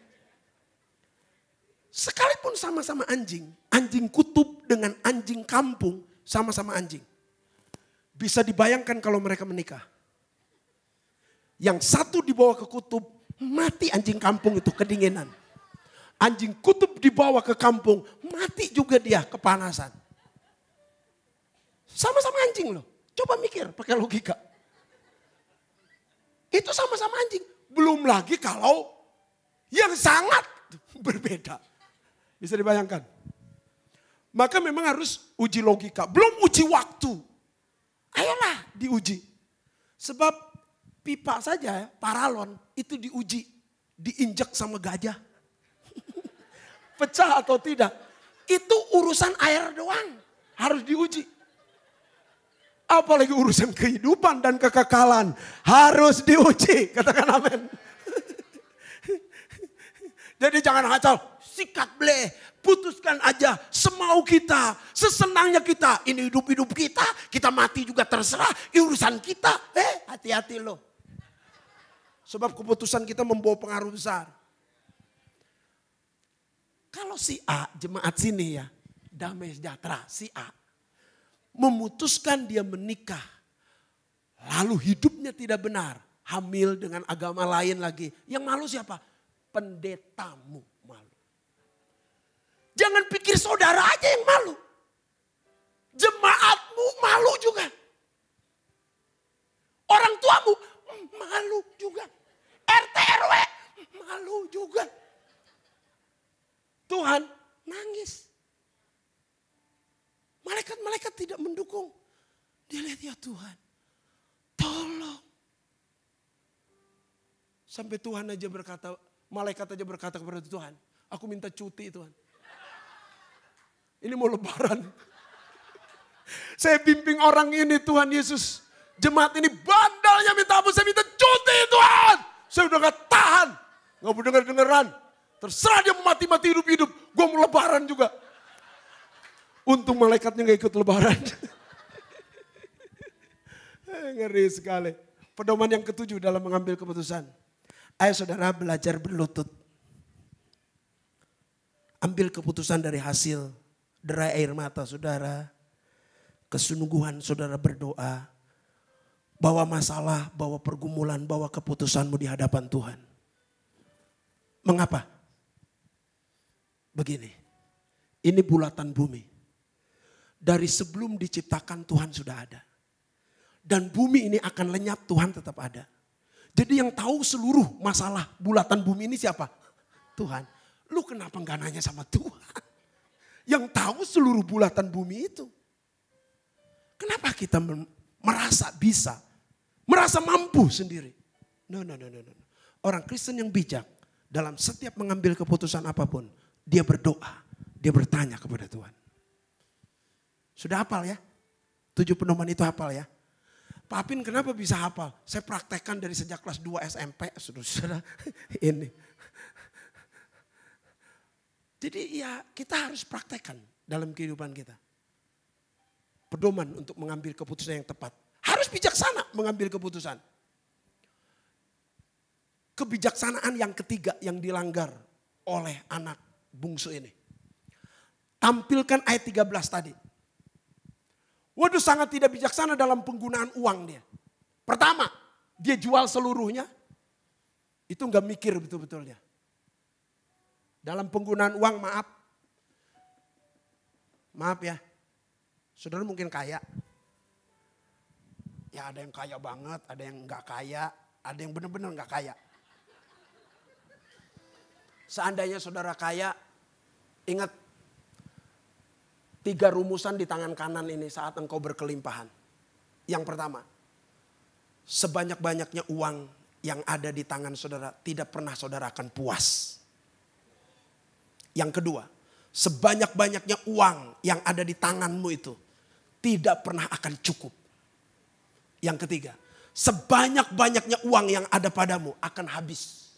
sekalipun sama-sama anjing. Anjing kutub dengan anjing kampung sama-sama anjing. Bisa dibayangkan kalau mereka menikah. Yang satu dibawa ke kutub, mati anjing kampung itu kedinginan. Anjing kutub dibawa ke kampung, mati juga dia kepanasan. Sama-sama anjing loh. Coba mikir pakai logika. Itu sama-sama anjing. Belum lagi kalau yang sangat berbeda. Bisa dibayangkan. Maka memang harus uji logika. Belum uji waktu. Ayolah diuji. Sebab pipa saja paralon itu diuji. Diinjek sama gajah. Pecah atau tidak. Itu urusan air doang. Harus diuji. Apalagi urusan kehidupan dan kekekalan. Harus diuji. Katakan amin. Jadi jangan acau. Sikat bleh. Putuskan aja. Semau kita. Sesenangnya kita. Ini hidup-hidup kita. Kita mati juga terserah. Urusan kita. Hati-hati loh. Sebab keputusan kita membawa pengaruh besar. Kalau si A, jemaat sini ya. Damai sejahtera. Si A. Memutuskan dia menikah. Lalu hidupnya tidak benar. Hamil dengan agama lain lagi. Yang malu siapa? Pendetamu malu. Jangan pikir saudara aja yang malu. Jemaatmu malu juga. Orang tuamu malu juga. RT RW malu juga. Tuhan nangis. Malaikat-malaikat tidak mendukung. Dia lihat ya Tuhan. Tolong. Sampai Tuhan aja berkata, malaikat aja berkata kepada Tuhan. Aku minta cuti Tuhan. Ini mau lebaran. Saya bimbing orang ini Tuhan Yesus. Jemaat ini bandalnya minta ampun. Saya minta cuti Tuhan. Saya udah gak tahan. Gak mau denger-dengeran. Terserah dia mati-mati hidup-hidup. Gue mau lebaran juga. Untung malaikatnya gak ikut lebaran. Ngeri sekali. Pedoman yang ketujuh dalam mengambil keputusan. Ayo saudara belajar berlutut. Ambil keputusan dari hasil derai air mata saudara. Kesungguhan saudara berdoa. Bawa masalah, bawa pergumulan, bawa keputusanmu di hadapan Tuhan. Mengapa? Begini. Ini bulatan bumi. Dari sebelum diciptakan Tuhan sudah ada. Dan bumi ini akan lenyap, Tuhan tetap ada. Jadi yang tahu seluruh masalah bulatan bumi ini siapa? Tuhan. Lu kenapa gak nanya sama Tuhan? Yang tahu seluruh bulatan bumi itu. Kenapa kita merasa bisa? Merasa mampu sendiri? No. Orang Kristen yang bijak dalam setiap mengambil keputusan apapun. Dia berdoa, dia bertanya kepada Tuhan. Sudah hafal ya? 7 pedoman itu hafal ya? Pak Apin kenapa bisa hafal? Saya praktekkan dari sejak kelas 2 SMP. Saudara ini. Jadi ya kita harus praktekkan dalam kehidupan kita. Pedoman untuk mengambil keputusan yang tepat. Harus bijaksana mengambil keputusan. Kebijaksanaan yang ketiga yang dilanggar oleh anak bungsu ini. Tampilkan ayat 13 tadi. Waduh sangat tidak bijaksana dalam penggunaan uang dia. Pertama, dia jual seluruhnya. Itu enggak mikir betul-betulnya. Dalam penggunaan uang maaf ya. Saudara mungkin kaya. Ya ada yang kaya banget, ada yang enggak kaya, ada yang benar-benar enggak kaya. Seandainya saudara kaya, ingat 3 rumusan di tangan kanan ini saat engkau berkelimpahan. Yang pertama, sebanyak-banyaknya uang yang ada di tangan saudara tidak pernah saudara akan puas. Yang kedua, sebanyak-banyaknya uang yang ada di tanganmu itu tidak pernah akan cukup. Yang ketiga, sebanyak-banyaknya uang yang ada padamu akan habis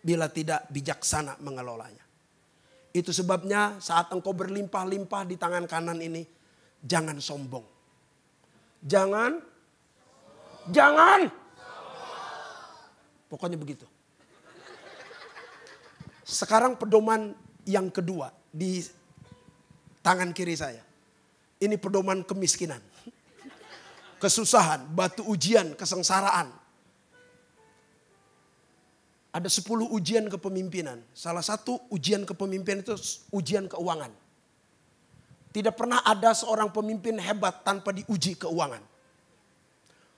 bila tidak bijaksana mengelolanya. Itu sebabnya saat engkau berlimpah-limpah di tangan kanan ini, jangan sombong. Jangan. Pokoknya begitu. Sekarang pedoman yang kedua di tangan kiri saya. Ini pedoman kemiskinan. Kesusahan, batu ujian, kesengsaraan. Ada 10 ujian kepemimpinan. Salah satu ujian kepemimpinan itu ujian keuangan. Tidak pernah ada seorang pemimpin hebat tanpa diuji keuangan.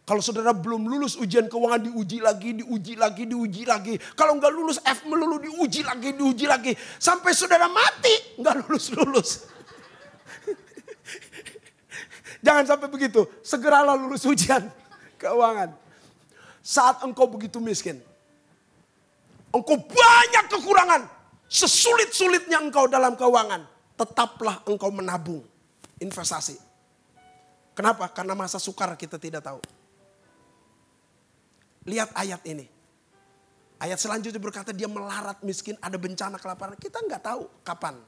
Kalau saudara belum lulus ujian keuangan diuji lagi. Kalau nggak lulus F melulu diuji lagi. Sampai saudara mati nggak lulus. Jangan sampai begitu. Segeralah lulus ujian keuangan. Saat engkau begitu miskin. Engkau banyak kekurangan. Sesulit-sulitnya engkau dalam keuangan. Tetaplah engkau menabung. Investasi. Kenapa? Karena masa sukar kita tidak tahu. Lihat ayat ini. Ayat selanjutnya berkata dia melarat miskin. Ada bencana kelaparan. Kita nggak tahu kapan.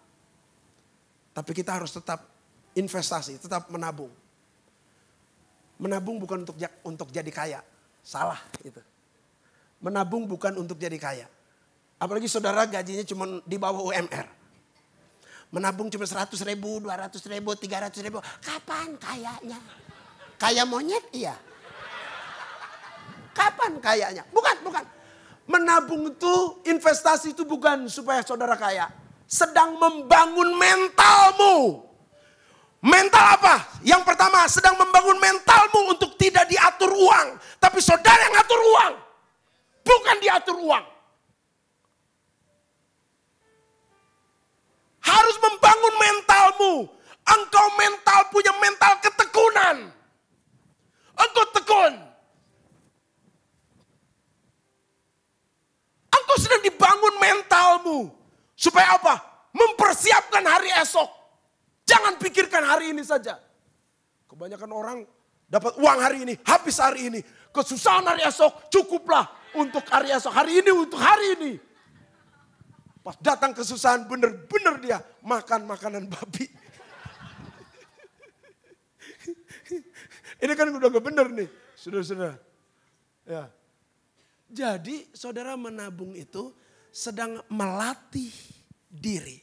Tapi kita harus tetap investasi. Tetap menabung. Menabung bukan untuk jadi kaya. Salah itu. Menabung bukan untuk jadi kaya. Apalagi saudara gajinya cuma di bawah UMR. Menabung cuma 100 ribu, 200 ribu, 300 ribu. Kapan kayanya? Kaya monyet iya. Kapan kayanya? Bukan. Menabung itu, investasi itu bukan supaya saudara kaya. Sedang membangun mentalmu. Mental apa? Yang pertama sedang membangun mentalmu untuk tidak diatur uang. Tapi saudara yang atur uang. Bukan diatur uang. Harus membangun mentalmu. Engkau punya mental ketekunan. Engkau tekun. Engkau sedang dibangun mentalmu. Supaya apa? Mempersiapkan hari esok. Jangan pikirkan hari ini saja. Kebanyakan orang dapat uang hari ini, habis hari ini. Kesusahan hari esok, cukuplah untuk hari esok. Hari ini untuk hari ini. Pas datang kesusahan bener-bener dia makan makanan babi. Ini kan udah gak bener nih, saudara-saudara. Ya. Jadi saudara menabung itu sedang melatih diri.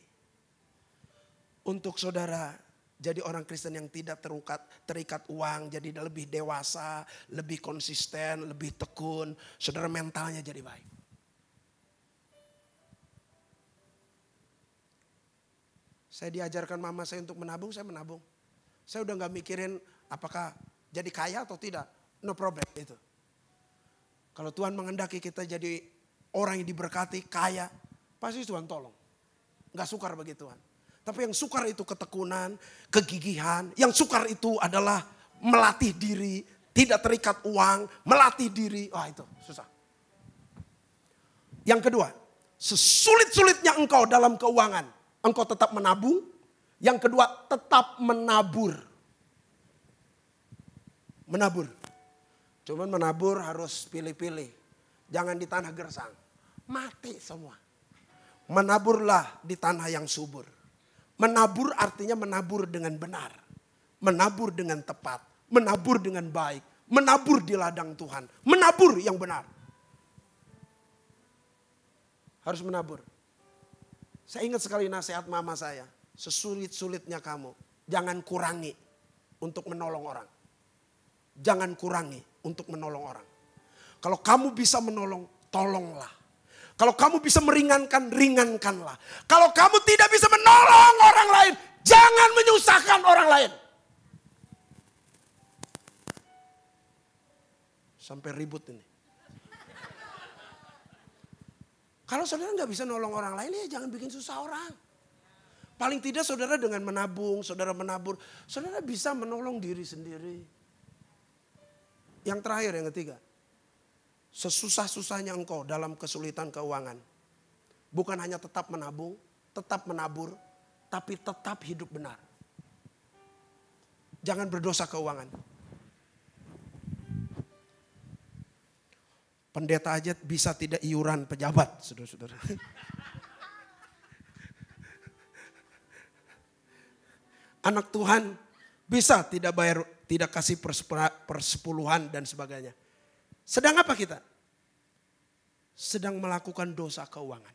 Untuk saudara jadi orang Kristen yang tidak terikat uang, jadi lebih dewasa, lebih konsisten, lebih tekun. Saudara mentalnya jadi baik. Saya diajarkan mama saya untuk menabung, saya menabung. Saya udah gak mikirin apakah jadi kaya atau tidak. No problem itu. Kalau Tuhan menghendaki kita jadi orang yang diberkati, kaya, pasti Tuhan tolong. Gak sukar bagi Tuhan. Tapi yang sukar itu ketekunan, kegigihan. Yang sukar itu adalah melatih diri, tidak terikat uang, melatih diri. Wah itu susah. Yang kedua, sesulit-sulitnya engkau dalam keuangan, engkau tetap menabung. Yang kedua, tetap menabur. Menabur. Cuman menabur harus pilih-pilih. Jangan di tanah gersang. Mati semua. Menaburlah di tanah yang subur. Menabur artinya menabur dengan benar. Menabur dengan tepat. Menabur dengan baik. Menabur di ladang Tuhan. Menabur yang benar. Harus menabur. Saya ingat sekali nasihat mama saya. Sesulit-sulitnya kamu. Jangan kurangi untuk menolong orang. Jangan kurangi untuk menolong orang. Kalau kamu bisa menolong, tolonglah. Kalau kamu bisa meringankan, ringankanlah. Kalau kamu tidak bisa menolong orang lain, jangan menyusahkan orang lain. Sampai ribut ini. Kalau saudara nggak bisa nolong orang lain, ya jangan bikin susah orang. Paling tidak saudara dengan menabung, saudara menabur, saudara bisa menolong diri sendiri. Yang terakhir, yang ketiga. Sesusah-susahnya engkau dalam kesulitan keuangan. Bukan hanya tetap menabung, tetap menabur, tapi tetap hidup benar. Jangan berdosa keuangan. Pendeta aja bisa tidak iuran pejabat, saudara-saudara. Anak Tuhan bisa tidak bayar, tidak kasih persepuluhan dan sebagainya. Sedang apa kita? Sedang melakukan dosa keuangan.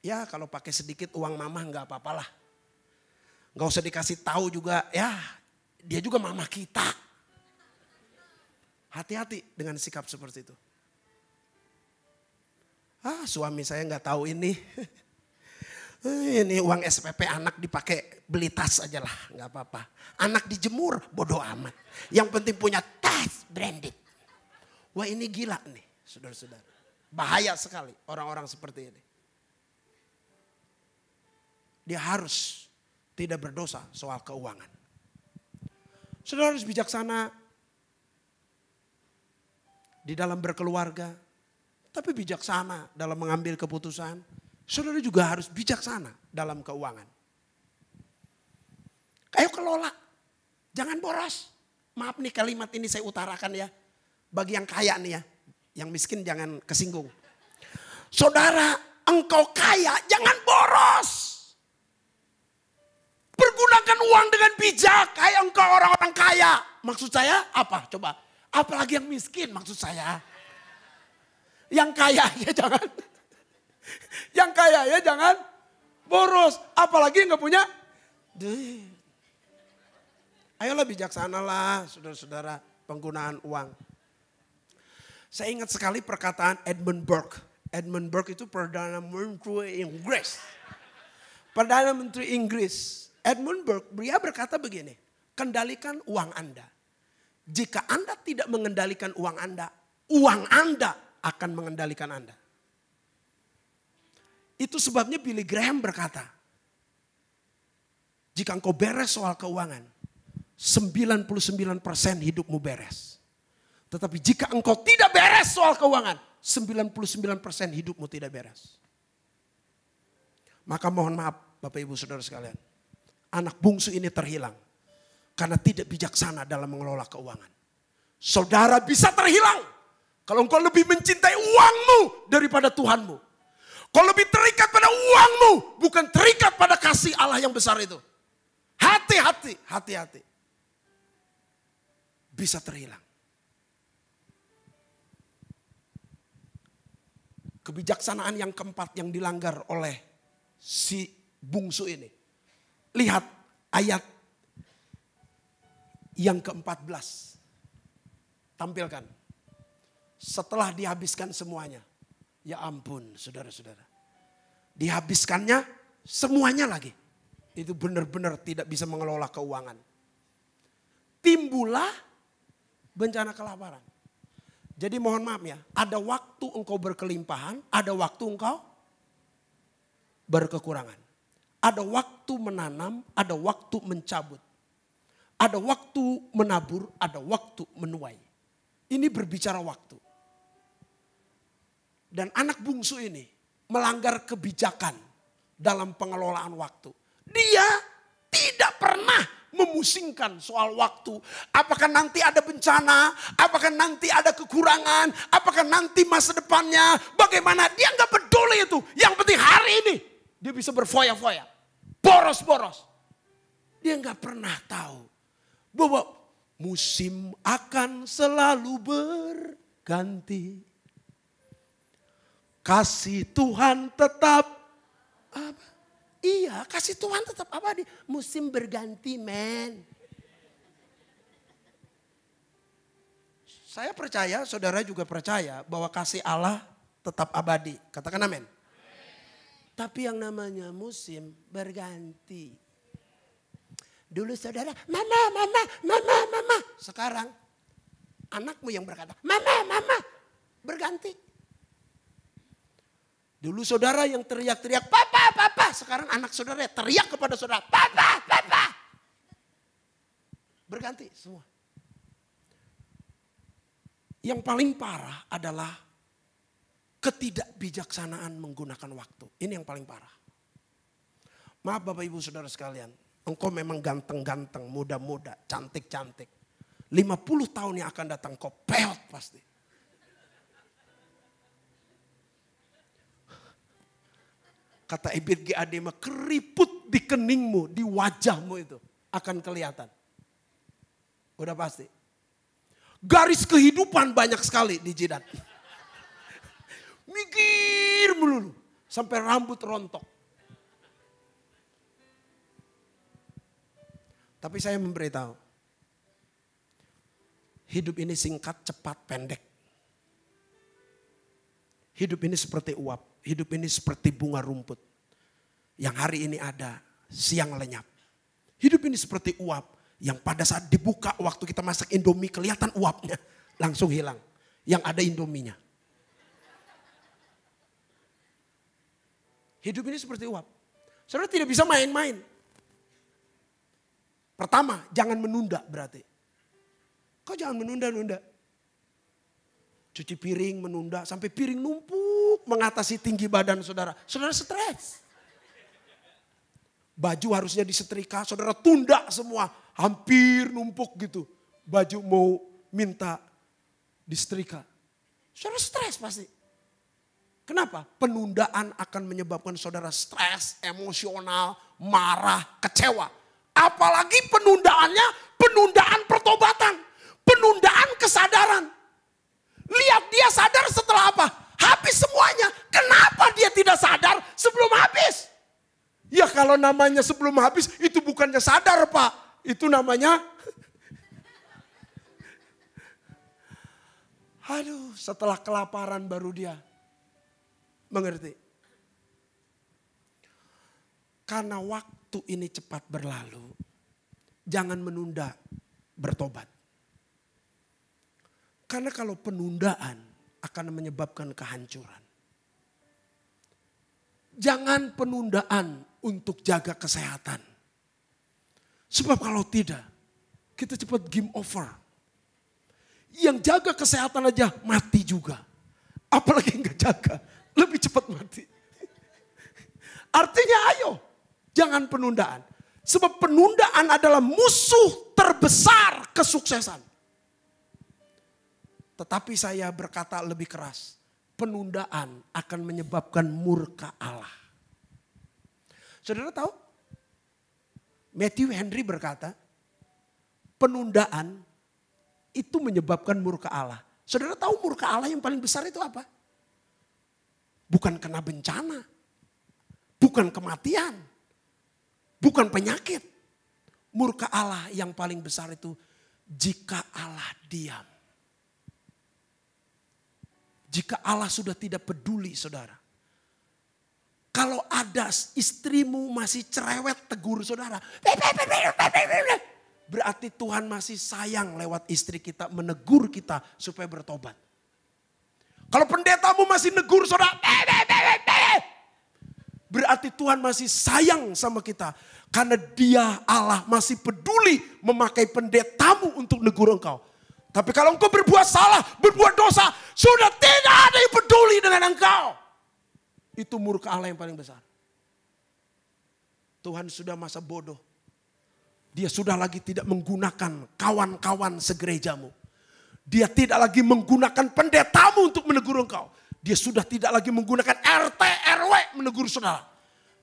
Ya kalau pakai sedikit uang mama nggak apa-apalah. Nggak usah dikasih tahu juga, ya dia juga mama kita. Hati-hati dengan sikap seperti itu. Suami saya nggak tahu ini. Ini uang SPP anak dipakai beli tas aja lah, nggak apa-apa. Anak dijemur, bodoh amat. Yang penting punya tas branded. Wah ini gila nih, saudara-saudara. Bahaya sekali orang-orang seperti ini. Dia harus tidak berdosa soal keuangan. Saudara harus bijaksana di dalam berkeluarga, tapi bijaksana dalam mengambil keputusan. Saudara juga harus bijaksana dalam keuangan. Ayo kelola, jangan boros. Maaf nih kalimat ini saya utarakan ya. Bagi yang kaya nih ya, yang miskin jangan kesinggung. Saudara, engkau kaya, jangan boros. Pergunakan uang dengan bijak, kayak engkau orang-orang kaya. Maksud saya apa? Coba, apalagi yang miskin maksud saya. Yang kaya ya jangan. Yang kaya ya jangan boros. Apalagi nggak punya duit. Ayolah bijaksanalah saudara-saudara penggunaan uang. Saya ingat sekali perkataan Edmund Burke. Edmund Burke itu Perdana Menteri Inggris. Perdana Menteri Inggris. Edmund Burke dia berkata begini. Kendalikan uang Anda. Jika Anda tidak mengendalikan uang Anda akan mengendalikan Anda. Itu sebabnya Billy Graham berkata, jika engkau beres soal keuangan, 99% hidupmu beres. Tetapi jika engkau tidak beres soal keuangan, 99% hidupmu tidak beres. Maka mohon maaf Bapak Ibu Saudara sekalian, anak bungsu ini terhilang karena tidak bijaksana dalam mengelola keuangan. Saudara bisa terhilang kalau engkau lebih mencintai uangmu daripada Tuhanmu. Kau lebih terikat pada uangmu, bukan terikat pada kasih Allah yang besar itu. Hati-hati, hati-hati. Bisa terhilang. Kebijaksanaan yang keempat yang dilanggar oleh si bungsu ini. Lihat ayat yang ke-14. Tampilkan. Setelah dihabiskan semuanya. Ya ampun saudara-saudara. Dihabiskannya semuanya lagi. Itu benar-benar tidak bisa mengelola keuangan. Timbullah bencana kelaparan. Jadi mohon maaf ya, ada waktu engkau berkelimpahan, ada waktu engkau berkekurangan. Ada waktu menanam, ada waktu mencabut. Ada waktu menabur, ada waktu menuai. Ini berbicara waktu. Dan anak bungsu ini melanggar kebijakan dalam pengelolaan waktu. Dia tidak pernah memusingkan soal waktu. Apakah nanti ada bencana? Apakah nanti ada kekurangan? Apakah nanti masa depannya? Bagaimana? Dia nggak peduli itu. Yang penting hari ini dia bisa berfoya-foya. Boros-boros. Dia nggak pernah tahu bahwa musim akan selalu berganti. Kasih Tuhan tetap apa? Iya, kasih Tuhan tetap abadi. Musim berganti, men. Saya percaya, saudara juga percaya bahwa kasih Allah tetap abadi. Katakan amin. Tapi yang namanya musim berganti. Dulu saudara, mama, mama, mama, mama. Sekarang anakmu yang berkata, mama, mama. Berganti. Dulu saudara yang teriak-teriak, papa, papa. Sekarang anak saudara teriak kepada saudara, papa, papa. Berganti semua. Yang paling parah adalah ketidakbijaksanaan menggunakan waktu. Ini yang paling parah. Maaf Bapak Ibu Saudara sekalian. Engkau memang ganteng-ganteng, muda-muda, cantik-cantik. 50 tahun yang akan datang kau peot pasti. Kata Ebed G. Adema, keriput di keningmu, di wajahmu itu akan kelihatan. Udah pasti. Garis kehidupan banyak sekali di jidat. Mikir melulu sampai rambut rontok. Tapi saya memberitahu. Hidup ini singkat, cepat, pendek. Hidup ini seperti uap. Hidup ini seperti bunga rumput. Yang hari ini ada, siang lenyap. Hidup ini seperti uap. Yang pada saat dibuka waktu kita masak Indomie kelihatan uapnya. Langsung hilang. Yang ada Indominya. Hidup ini seperti uap. Saudara tidak bisa main-main. Pertama, jangan menunda berarti. Kau jangan menunda-nunda. Cuci piring menunda sampai piring numpuk mengatasi tinggi badan saudara. Saudara stres. Baju harusnya disetrika, saudara tunda semua. Hampir numpuk gitu. Baju mau minta disetrika. Saudara stres pasti. Kenapa? Penundaan akan menyebabkan saudara stres, emosional, marah, kecewa. Apalagi penundaannya penundaan pertobatan. Penundaan kesadaran. Lihat dia sadar setelah apa? Habis semuanya. Kenapa dia tidak sadar sebelum habis? Ya kalau namanya sebelum habis itu bukannya sadar Pak. Itu namanya. Aduh, setelah kelaparan baru dia mengerti. Karena waktu ini cepat berlalu. Jangan menunda bertobat. Karena kalau penundaan akan menyebabkan kehancuran. Jangan penundaan untuk jaga kesehatan. Sebab kalau tidak, kita cepat game over. Yang jaga kesehatan aja mati juga. Apalagi yang gak jaga, lebih cepat mati. Artinya ayo, jangan penundaan. Sebab penundaan adalah musuh terbesar kesuksesan. Tetapi saya berkata lebih keras. penundaan akan menyebabkan murka Allah. Saudara tahu? Matthew Henry berkata, penundaan itu menyebabkan murka Allah. Saudara tahu murka Allah yang paling besar itu apa? Bukan kena bencana, bukan kematian, bukan penyakit. Murka Allah yang paling besar itu jika Allah diam. Jika Allah sudah tidak peduli, saudara. Kalau ada istrimu masih cerewet tegur saudara. Berarti Tuhan masih sayang lewat istri kita menegur kita supaya bertobat. Kalau pendetamu masih negur saudara. Berarti Tuhan masih sayang sama kita. Karena dia Allah masih peduli memakai pendetamu untuk negur engkau. Tapi kalau engkau berbuat salah, berbuat dosa, sudah tidak ada yang peduli dengan engkau. Itu murka Allah yang paling besar. Tuhan sudah masa bodoh. Dia sudah lagi tidak menggunakan kawan-kawan segerejamu. Dia tidak lagi menggunakan pendetamu untuk menegur engkau. Dia sudah tidak lagi menggunakan RT, RW menegur saudara.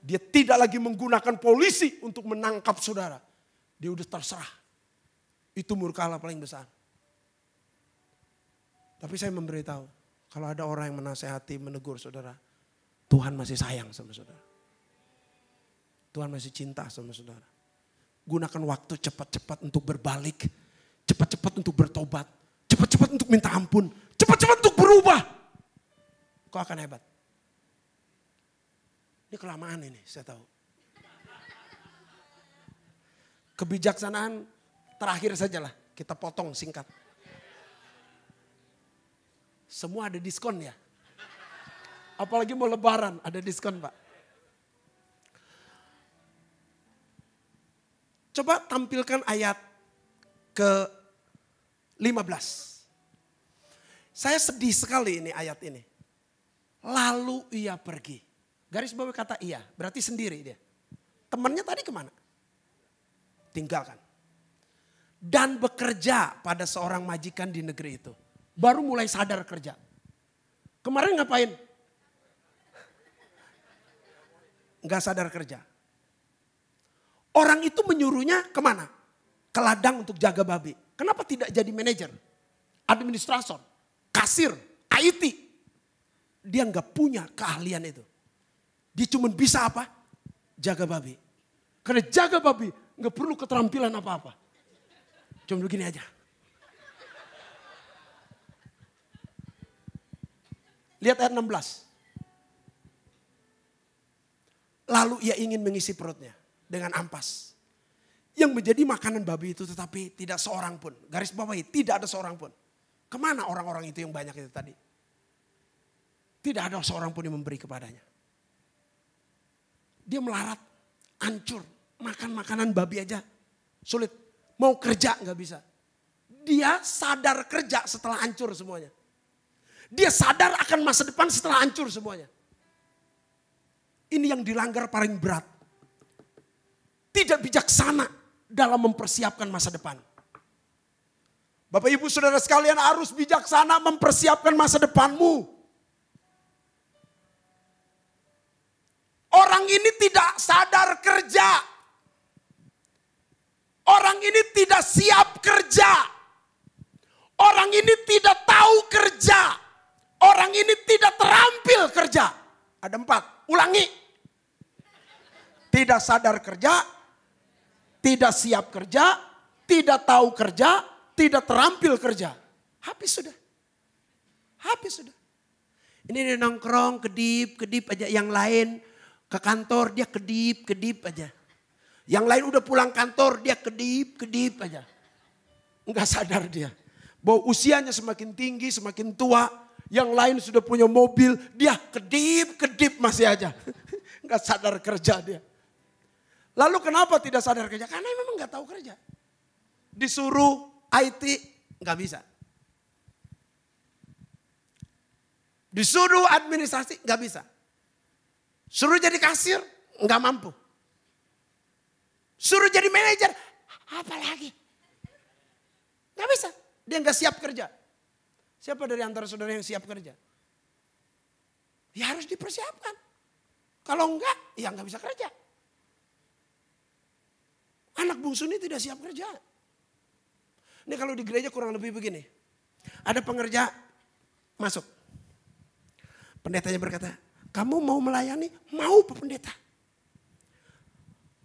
Dia tidak lagi menggunakan polisi untuk menangkap saudara. Dia udah terserah. Itu murka Allah paling besar. Tapi saya memberitahu, kalau ada orang yang menasehati, menegur saudara, Tuhan masih sayang sama saudara. Tuhan masih cinta sama saudara. Gunakan waktu cepat-cepat untuk berbalik. Cepat-cepat untuk bertobat. Cepat-cepat untuk minta ampun. Cepat-cepat untuk berubah. Kau akan hebat. Ini kelamaan ini, saya tahu. Kebijaksanaan terakhir sajalah. Kita potong singkat. Semua ada diskon ya. Apalagi mau lebaran, ada diskon Pak. Coba tampilkan ayat ke-15. Saya sedih sekali ini ayat ini. Lalu ia pergi. Garis bawah kata ia, berarti sendiri dia. Temannya tadi kemana? Tinggalkan. Dan bekerja pada seorang majikan di negeri itu. Baru mulai sadar kerja. Kemarin ngapain? Enggak sadar kerja. Orang itu menyuruhnya kemana? Ke ladang untuk jaga babi. Kenapa tidak jadi manajer? Administrator, kasir, IT. Dia enggak punya keahlian itu. Dia cuma bisa apa? Jaga babi. Karena jaga babi enggak perlu keterampilan apa-apa. Cuma begini aja. Lihat ayat 16. Lalu ia ingin mengisi perutnya dengan ampas. Yang menjadi makanan babi itu tetapi tidak seorang pun. Garis bawahi, tidak ada seorang pun. Kemana orang-orang itu yang banyak itu tadi? Tidak ada seorang pun yang memberi kepadanya. Dia melarat, hancur. Makan makanan babi aja sulit. Mau kerja nggak bisa. Dia sadar kerja setelah hancur semuanya. Dia sadar akan masa depan setelah hancur semuanya. Ini yang dilanggar paling berat. Tidak bijaksana dalam mempersiapkan masa depan. Bapak ibu saudara sekalian harus bijaksana mempersiapkan masa depanmu. Orang ini tidak sadar kerja. Orang ini tidak siap kerja. Orang ini tidak tahu kerja. Orang ini tidak terampil kerja. Ada 4, ulangi. Tidak sadar kerja, tidak siap kerja, tidak tahu kerja, tidak terampil kerja. Habis sudah. Habis sudah. Ini dia nongkrong, kedip aja. Yang lain ke kantor dia kedip aja. Yang lain udah pulang kantor dia kedip aja. Enggak sadar dia. Bahwa usianya semakin tinggi, semakin tua. Yang lain sudah punya mobil, dia kedip masih aja. Enggak sadar kerja dia. Lalu kenapa tidak sadar kerja? Karena memang enggak tahu kerja. Disuruh IT, enggak bisa. Disuruh administrasi, enggak bisa. Suruh jadi kasir, enggak mampu. Suruh jadi manajer, apa lagi? Enggak bisa, dia enggak siap kerja. Siapa dari antara saudara yang siap kerja? Ya harus dipersiapkan. Kalau enggak, ya enggak bisa kerja. Anak bungsu ini tidak siap kerja. Ini kalau di gereja kurang lebih begini. Ada pengerja masuk. Pendetanya berkata, kamu mau melayani? Mau Pak Pendeta.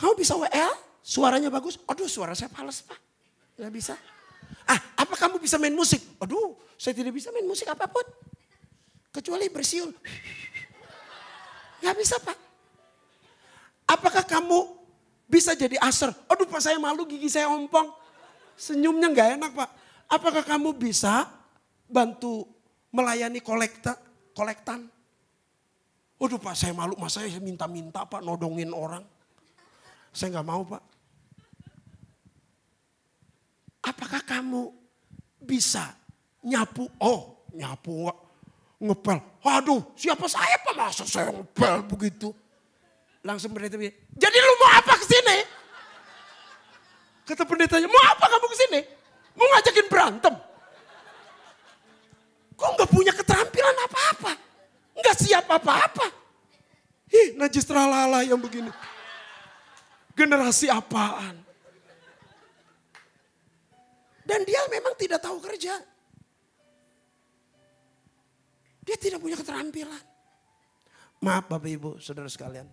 Kamu bisa WL? Suaranya bagus? Aduh suara saya fals Pak. Gak bisa. Apa kamu bisa main musik? Aduh saya tidak bisa main musik apapun. Kecuali bersiul. Gak bisa Pak. Apakah kamu bisa jadi aser? Aduh Pak saya malu gigi saya ompong. Senyumnya gak enak Pak. Apakah kamu bisa bantu melayani kolektan? Aduh Pak saya malu, masa saya minta-minta Pak nodongin orang. Saya gak mau Pak. Apakah kamu bisa nyapu? Oh nyapu enggak. Ngepel. Aduh siapa saya Pak, masa saya ngepel begitu. Langsung pendeta bilang, jadi lu mau apa kesini? Kata pendetanya, mau apa kamu kesini? Mau ngajakin berantem? Kok gak punya keterampilan apa-apa? Gak siap apa-apa? Najis tralala yang begini. Generasi apaan? Dan dia memang tidak tahu kerja. Dia tidak punya keterampilan. Maaf Bapak Ibu, saudara sekalian.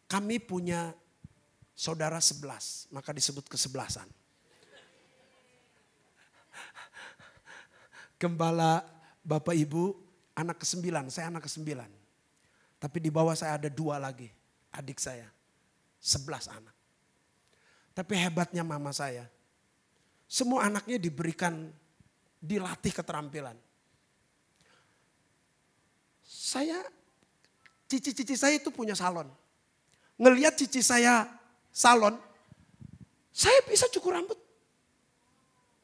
Kami punya saudara 11, maka disebut kesebelasan. Gembala Bapak Ibu anak ke-9, saya anak ke-9. Tapi di bawah saya ada 2 lagi, adik saya. 11 anak. Tapi hebatnya mama saya, semua anaknya dilatih keterampilan. Cici-cici saya itu punya salon. Ngelihat cici saya salon, saya bisa cukur rambut.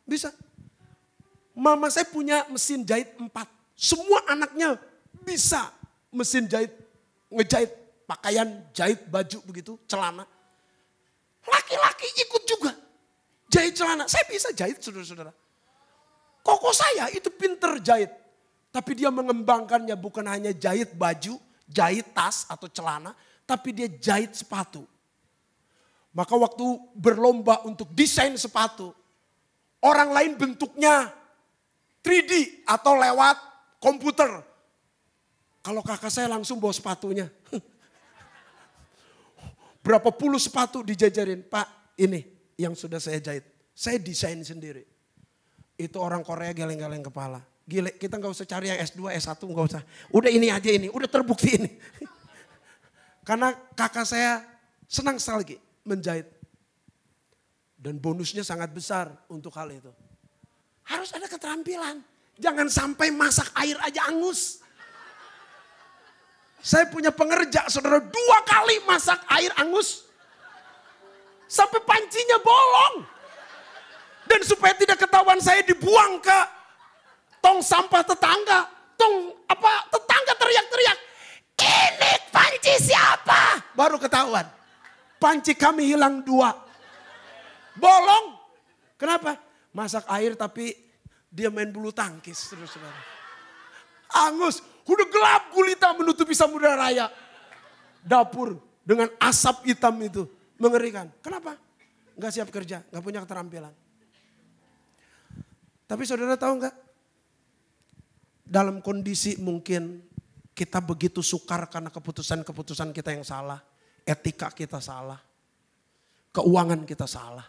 Bisa. Mama saya punya mesin jahit 4. Semua anaknya bisa mesin jahit, ngejahit pakaian, jahit baju begitu, celana. Laki-laki ikut juga jahit celana. Saya bisa jahit saudara-saudara. Koko saya itu pinter jahit. Tapi dia mengembangkannya bukan hanya jahit baju, jahit tas atau celana. Tapi dia jahit sepatu. Maka waktu berlomba untuk desain sepatu. Orang lain bentuknya 3D atau lewat komputer. Kalau kakak saya langsung bawa sepatunya. Berapa puluh sepatu dijajarin. Pak ini yang sudah saya jahit. Saya desain sendiri. Itu orang Korea geleng-geleng kepala. Gile, kita gak usah cari yang S2, S1 gak usah. Udah ini aja ini, udah terbukti ini. Karena kakak saya senang sekali menjahit. Dan bonusnya sangat besar untuk hal itu. Harus ada keterampilan. Jangan sampai masak air aja angus. Saya punya pengerja saudara 2 kali masak air angus. Sampai pancinya bolong. Dan supaya tidak ketahuan saya dibuang ke tong sampah tetangga. Tetangga teriak-teriak. Ini panci siapa? Baru ketahuan. Panci kami hilang 2. Bolong. Kenapa? Masak air tapi dia main bulu tangkis. Saudara. Angus. Udah gelap gulita menutupi Samudra Raya. Dapur dengan asap hitam itu. Mengerikan. Kenapa? Gak siap kerja. Gak punya keterampilan. Tapi saudara tahu gak? Dalam kondisi mungkin kita begitu sukar karena keputusan-keputusan kita yang salah. Etika kita salah. Keuangan kita salah.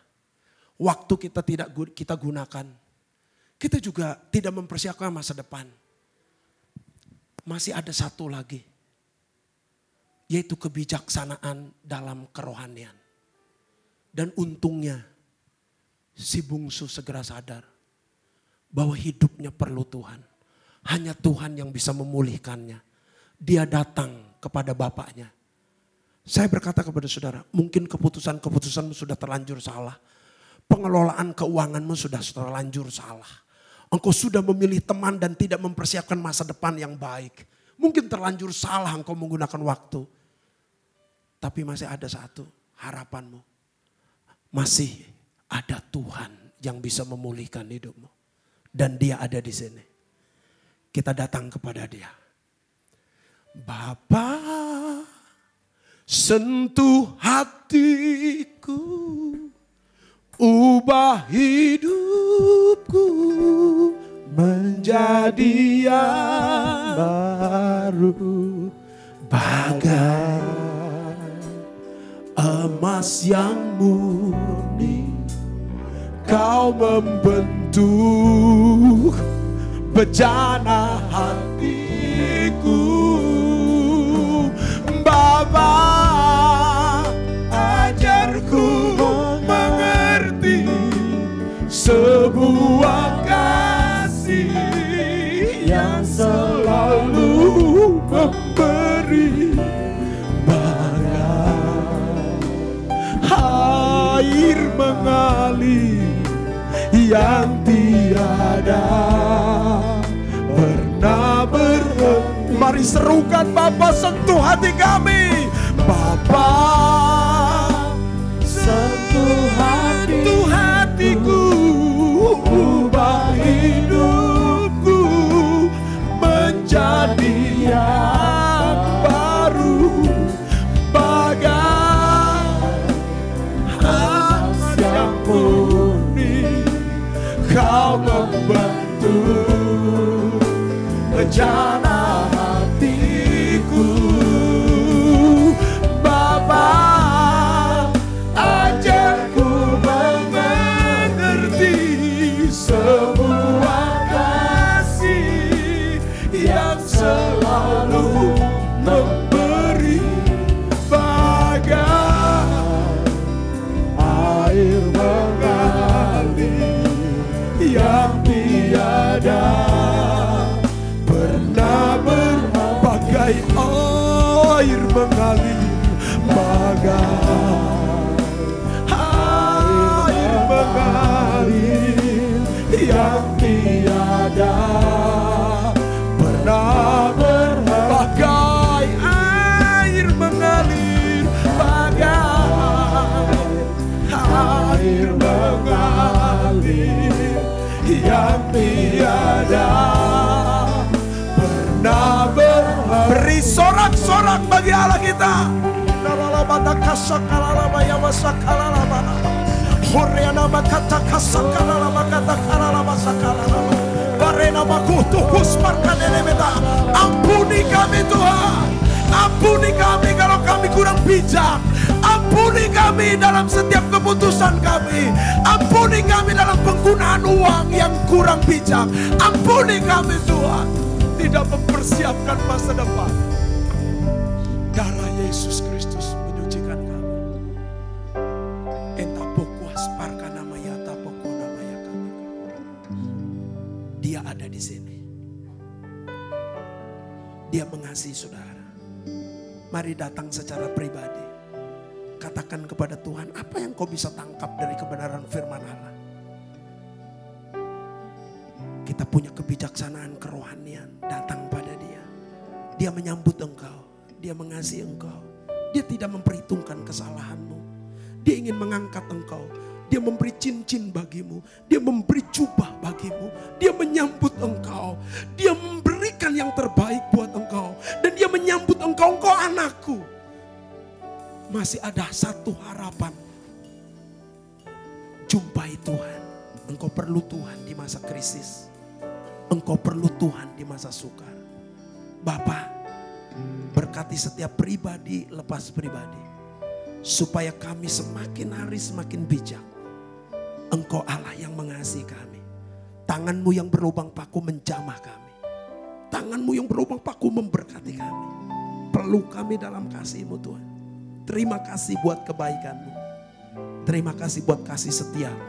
Waktu kita tidak kita gunakan. Kita juga tidak mempersiapkan masa depan. Masih ada satu lagi. Yaitu kebijaksanaan dalam kerohanian. Dan untungnya si bungsu segera sadar. Bahwa hidupnya perlu Tuhan. Hanya Tuhan yang bisa memulihkannya. Dia datang kepada bapaknya. Saya berkata kepada saudara, mungkin keputusan-keputusanmu sudah terlanjur salah. Pengelolaan keuanganmu sudah terlanjur salah. Engkau sudah memilih teman dan tidak mempersiapkan masa depan yang baik. Mungkin terlanjur salah engkau menggunakan waktu. Tapi masih ada satu harapanmu. Masih ada Tuhan yang bisa memulihkan hidupmu. Dan dia ada di sini. Kita datang kepada dia. Bapa, sentuh hatiku, ubah hidupku menjadi yang baru, bagai emas yang murni. Kau membentuk bejana hatiku. Bapa, ajarku mengerti sebuah kasih yang selalu memberi, bagai air mengalir yang tiada pernah berhenti. Mari serukan, Bapa, sentuh hati kami. Bapa, sentuh hatiku, ubah hidupku menjadi yang baru, bagai emas yang murni. Kau membentuk bejana hatiku. Bapa, ajarku mengerti sebuah kasih yang selalu memberi, bagai air mengalir yang tiada pernah bagai air mengalir, bagai air mengalir yang tiada pernah bagai air mengalir, bagai air mengalir yang tiada pernah beri sorak-sorak bagi Allah kita. Ampuni kami Tuhan, ampuni kami kalau kami kurang bijak, ampuni kami dalam setiap keputusan kami, ampuni kami dalam penggunaan uang yang kurang bijak, ampuni kami Tuhan, tidak mempersiapkan masa depan. Darah Yesus Kristus menyucikan kami. Entah pokuas parka namanya, tak pokok namanya kata. Dia ada di sini. Dia mengasihi saudara. Mari datang secara pribadi. Katakan kepada Tuhan, apa yang kau bisa tangkap dari kebenaran firman Allah? Kita punya kebijaksanaan kerohanian, datang pada dia. Dia menyambut engkau, dia mengasihi engkau. Dia tidak memperhitungkan kesalahanmu. Dia ingin mengangkat engkau. Dia memberi cincin bagimu. Dia memberi jubah bagimu. Dia menyambut engkau. Dia memberikan yang terbaik buat engkau. Dan dia menyambut engkau, engkau anakku. Masih ada satu harapan. Jumpai Tuhan. Engkau perlu Tuhan di masa krisis. Engkau perlu Tuhan di masa sukar. Bapa, berkati setiap pribadi lepas pribadi. Supaya kami semakin hari semakin bijak. Engkau Allah yang mengasihi kami. Tanganmu yang berlubang paku menjamah kami. Tanganmu yang berlubang paku memberkati kami. Peluk kami dalam kasih-Mu Tuhan. Terima kasih buat kebaikan-Mu. Terima kasih buat kasih setia-Mu.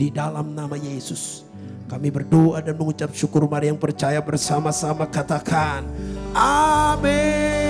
Di dalam nama Yesus kami berdoa dan mengucap syukur. Mari yang percaya bersama-sama katakan amin.